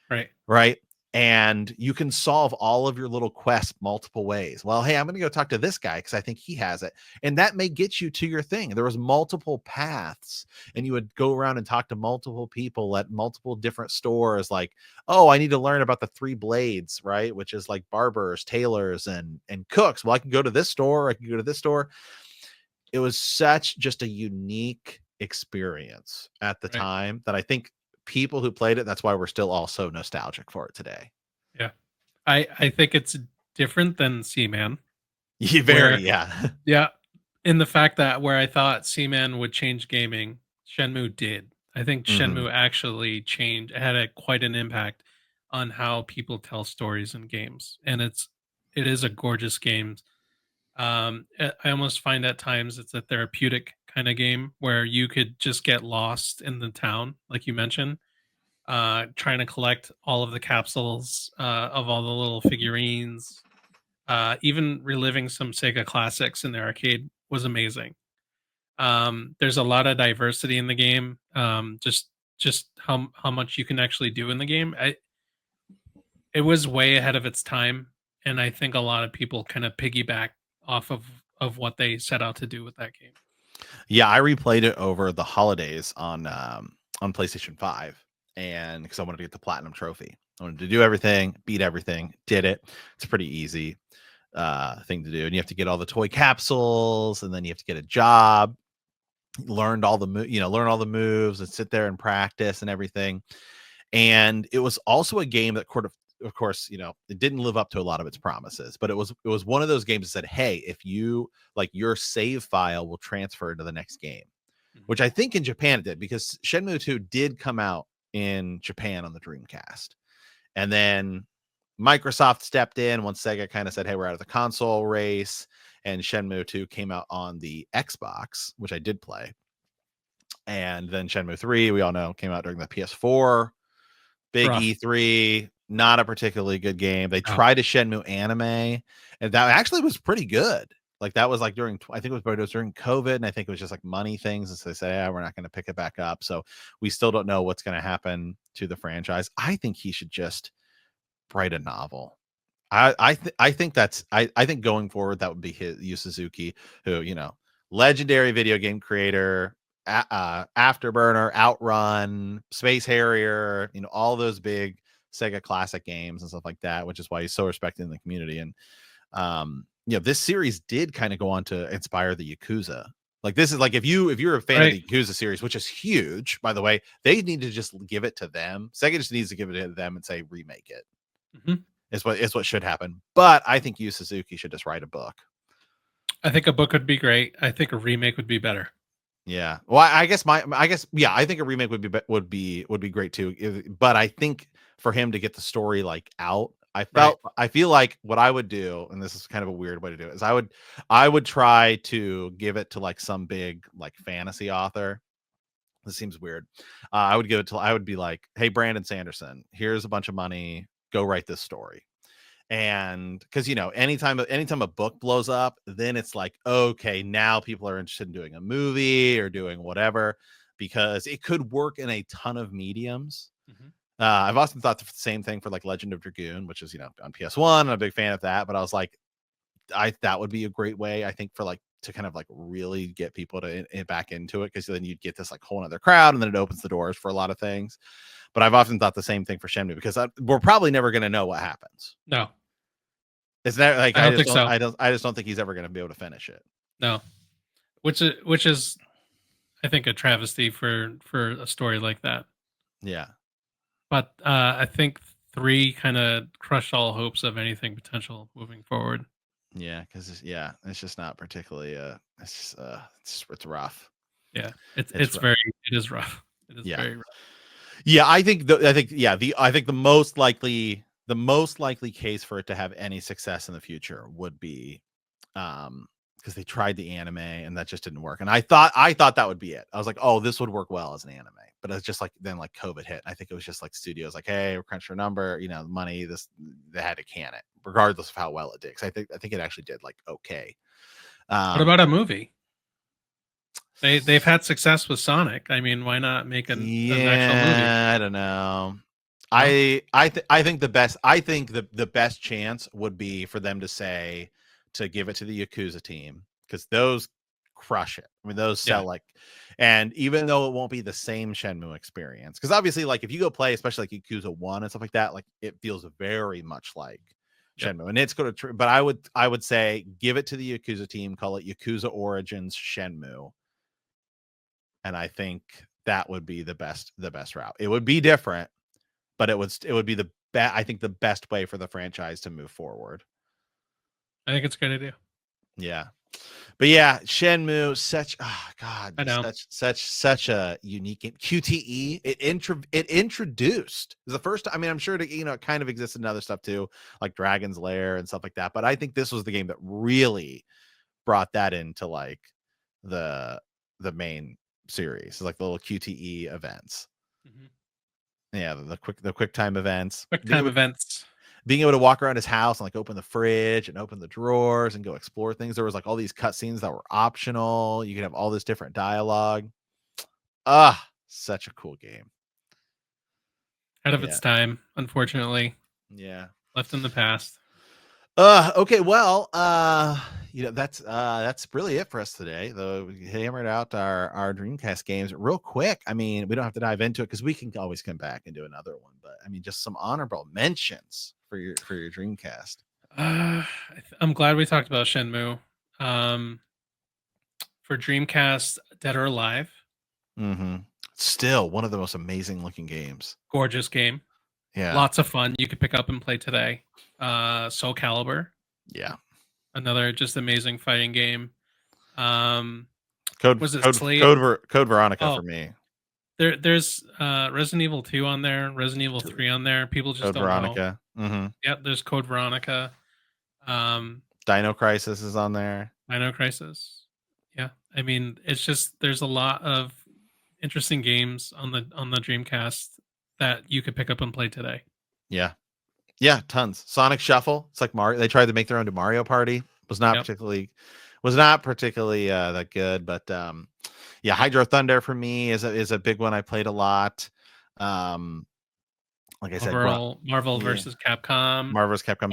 Right. Right. and you can solve all of your little quests multiple ways. Well, hey, I'm going to go talk to this guy because I think he has it. And that may get you to your thing. There was multiple paths, and you would go around and talk to multiple people at multiple different stores. Like, oh, I need to learn about the 3 blades, right? Which is like barbers, tailors, and cooks. Well, I can go to this store. I can go to this store. It was such just a unique experience at the time that I think people who played it, that's why we're still all so nostalgic for it today. Yeah. I think it's different than Seaman. Yeah. Yeah. In the fact that where I thought Seaman would change gaming, Shenmue did. I think Shenmue actually had quite an impact on how people tell stories in games. And it is a gorgeous game. I almost find at times it's a therapeutic kind of game where you could just get lost in the town, like you mentioned, trying to collect all of the capsules of all the little figurines. Even reliving some Sega classics in the arcade was amazing. There's a lot of diversity in the game. Just how much you can actually do in the game. It was way ahead of its time, and I think a lot of people kind of piggyback off of what they set out to do with that game. Yeah, I replayed it over the holidays on PlayStation 5, and because I wanted to get the platinum trophy. I wanted to do everything, beat everything, did it. It's a pretty easy thing to do, and you have to get all the toy capsules, and then you have to get a job. Learn all the moves, and sit there and practice and everything. And it was also a game that of course, it didn't live up to a lot of its promises, but it was one of those games that said, hey, if you like, your save file will transfer to the next game, which I think in Japan it did, because Shenmue 2 did come out in Japan on the Dreamcast. And then Microsoft stepped in once Sega kind of said, hey, we're out of the console race. And Shenmue 2 came out on the Xbox, which I did play. And then Shenmue 3, we all know, came out during the PS4. Big rough. E3, not a particularly good game. They tried a Shenmue anime, and that actually was pretty good. Like, that was like during, I think it was during COVID, and I think it was just like money things. And so they said, yeah, we're not going to pick it back up. So we still don't know what's going to happen to the franchise. I think he should just write a novel. I think going forward, that would be Yu Suzuki, who, legendary video game creator, Afterburner, Outrun, Space Harrier, all those big Sega classic games and stuff like that, which is why he's so respected in the community. And this series did kind of go on to inspire the Yakuza. Like, this is like, if you're a fan of the Yakuza series, which is huge, by the way, they need to just give it to them. Sega just needs to give it to them and say, remake it. It's what should happen. But I think Yu Suzuki should just write a book. I think a book would be great. I think a remake would be better. Yeah. Well, I think a remake would be great too. But I think for him to get the story like out, I feel like what I would do, and this is kind of a weird way to do it, is I would try to give it to like some big like fantasy author. This seems weird. I would be like, hey, Brandon Sanderson, here's a bunch of money. Go write this story. And because anytime a book blows up, then it's like, okay, now people are interested in doing a movie or doing whatever, because it could work in a ton of mediums. I've often thought the same thing for like Legend of Dragoon, which is on PS1. I'm a big fan of that, but I was like, that would be a great way, I think, for like to kind of like really get people to back into it, because then you'd get this like whole other crowd, and then it opens the doors for a lot of things. But I've often thought the same thing for Shenmue, because we're probably never going to know what happens. No. It's not like I just don't think he's ever going to be able to finish it. No. Which is I think a travesty for a story like that. Yeah. But I think 3 kind of crushed all hopes of anything potential moving forward. Yeah, because it's just not particularly it's rough. Yeah, it is rough. It is very rough. Yeah, I think the most likely case for it to have any success in the future would be because they tried the anime and that just didn't work. And I thought that would be it. I was like, oh, this would work well as an anime. But it's just like, then like COVID hit. I think it was just like studios like, hey, we're crunching a number, money, they had to can it, regardless of how well it did. Cause I think it actually did like okay. What about a movie? They've had success with Sonic. I mean, why not make an actual movie? I don't know. I think the best chance would be for them to give it to the Yakuza team, because those crush it. I mean, those sell like, and even though it won't be the same Shenmue experience, because obviously, like, if you go play, especially like Yakuza 1 and stuff like that, like, it feels very much like Shenmue, and it's going to. But I would say give it to the Yakuza team, call it Yakuza Origins Shenmue, and I think that would be the best route. It would be different, but it would be I think the best way for the franchise to move forward. I think it's a good idea. Yeah. But yeah, Shenmue, such a unique game. QTE, it introduced the first time. I mean, I'm sure it kind of existed in other stuff too, like Dragon's Lair and stuff like that. But I think this was the game that really brought that into like the main series, like the little QTE events. Mm-hmm. Yeah, the quick time events. Being able to walk around his house and like open the fridge and open the drawers and go explore things. There was like all these cutscenes that were optional. You could have all this different dialogue. Such a cool game. Out of its time, unfortunately. Yeah. Left in the past. Okay, well, that's really it for us today. Though we hammered out our Dreamcast games real quick. I mean, we don't have to dive into it because we can always come back and do another one. But I mean, just some honorable mentions for your Dreamcast. I'm glad we talked about Shenmue. For Dreamcast, Dead or Alive. Mm-hmm. Still one of the most amazing looking games. Gorgeous game. Yeah. Lots of fun. You could pick up and play today. Soul Calibur. Yeah. Another just amazing fighting game. Code Veronica for me. There's Resident Evil 2 on there, Resident Evil 3 on there. People just don't know. Mm-hmm. Yep, there's Code Veronica. Dino Crisis is on there. Dino Crisis. Yeah. I mean, it's just there's a lot of interesting games on the Dreamcast that you could pick up and play today. Yeah, tons. Sonic Shuffle. It's like Mario. They tried to make their own Mario Party. Was not particularly that good. But yeah, Hydro Thunder for me is a big one. I played a lot. Like I said, Marvel versus Capcom. Marvel's Capcom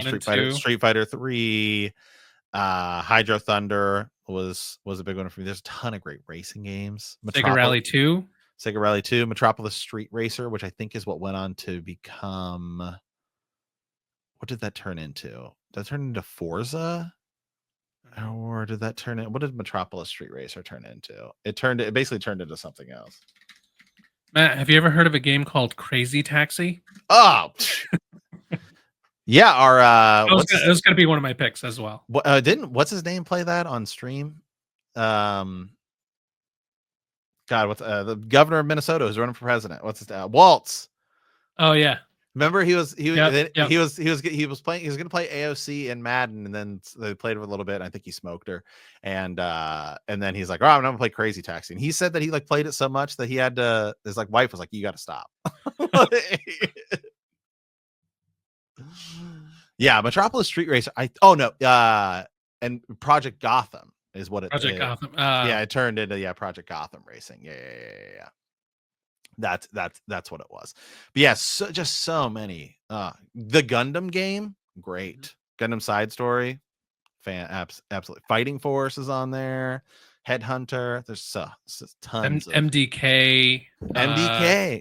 Street Fighter 3. Hydro Thunder was a big one for me. There's a ton of great racing games. Sega Rally 2, Metropolis Street Racer, which I think is what went on to become. What did that turn into? Did that turn into Forza? Or did that turn in? What did Metropolis Street Racer turn into? It basically turned into something else. Matt, have you ever heard of a game called Crazy Taxi? Oh, yeah. It was going to be one of my picks as well. What's his name play that on stream? What's the governor of Minnesota who's running for president? What's his name? Waltz. Oh yeah. Remember he was playing. He was going to play AOC in Madden, and then they played for a little bit. And I think he smoked her, and then he's like, "Oh, I'm going to play Crazy Taxi." And he said that he like played it so much that he had to. His like wife was like, "You got to stop." Yeah, Metropolis Street Racer. And Project Gotham is what it. Project Gotham. It turned into Project Gotham Racing. Yeah. That's what it was. But yeah, just so many. The Gundam game, great. Mm-hmm. Gundam Side Story, absolutely. Fighting Force is on there. Headhunter. There's tons of MDK.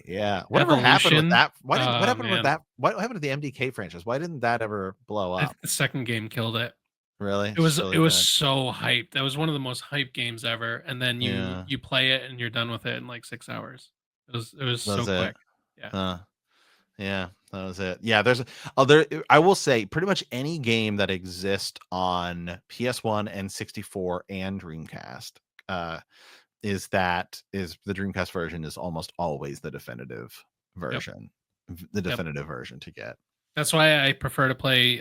Yeah. Whatever happened with that? What happened with that? What happened to the MDK franchise? Why didn't that ever blow up? The second game killed it. Really? It was so hyped. That was one of the most hyped games ever. And then you play it and you're done with it in like 6 hours. It was so quick. Yeah. Yeah, that was it. Yeah, there's I will say pretty much any game that exists on PS1 and 64 and Dreamcast is the Dreamcast version is almost always the definitive version. Yep. The definitive version to get. That's why I prefer to play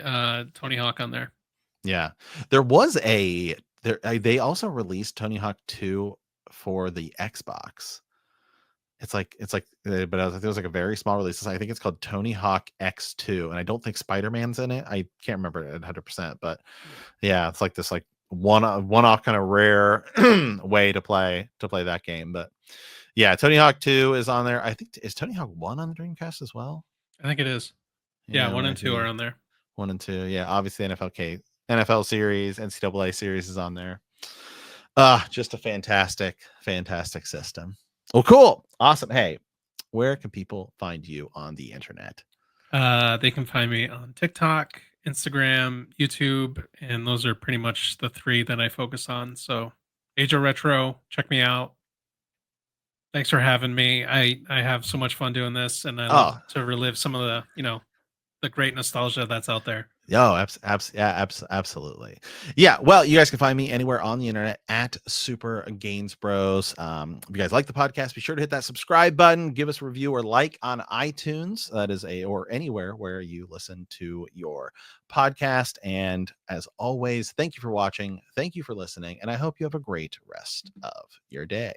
Tony Hawk on there. Yeah. There was they also released Tony Hawk 2 for the Xbox. It's like, but it was like a very small release. I think it's called Tony Hawk X2, and I don't think Spider-Man's in it. I can't remember it 100%, but yeah, it's like this like one-off kind of rare way to play that game. But yeah, Tony Hawk 2 is on there. I think is Tony Hawk 1 on the Dreamcast as well? I think it is. Yeah, 1 and 2 are on there. 1 and 2. Yeah, obviously NFL series, NCAA series is on there. Just a fantastic system. Well, cool. Awesome. Hey, where can people find you on the internet? They can find me on TikTok, Instagram, YouTube, and those are pretty much the 3 that I focus on. So Age of Retro, check me out. Thanks for having me. I have so much fun doing this, and I love to relive some of the, the great nostalgia that's out there. Absolutely. Yeah. Well, you guys can find me anywhere on the internet at Super Games Bros. If you guys like the podcast, be sure to hit that subscribe button, give us a review or like on iTunes. That is or anywhere where you listen to your podcast. And as always, thank you for watching. Thank you for listening. And I hope you have a great rest of your day.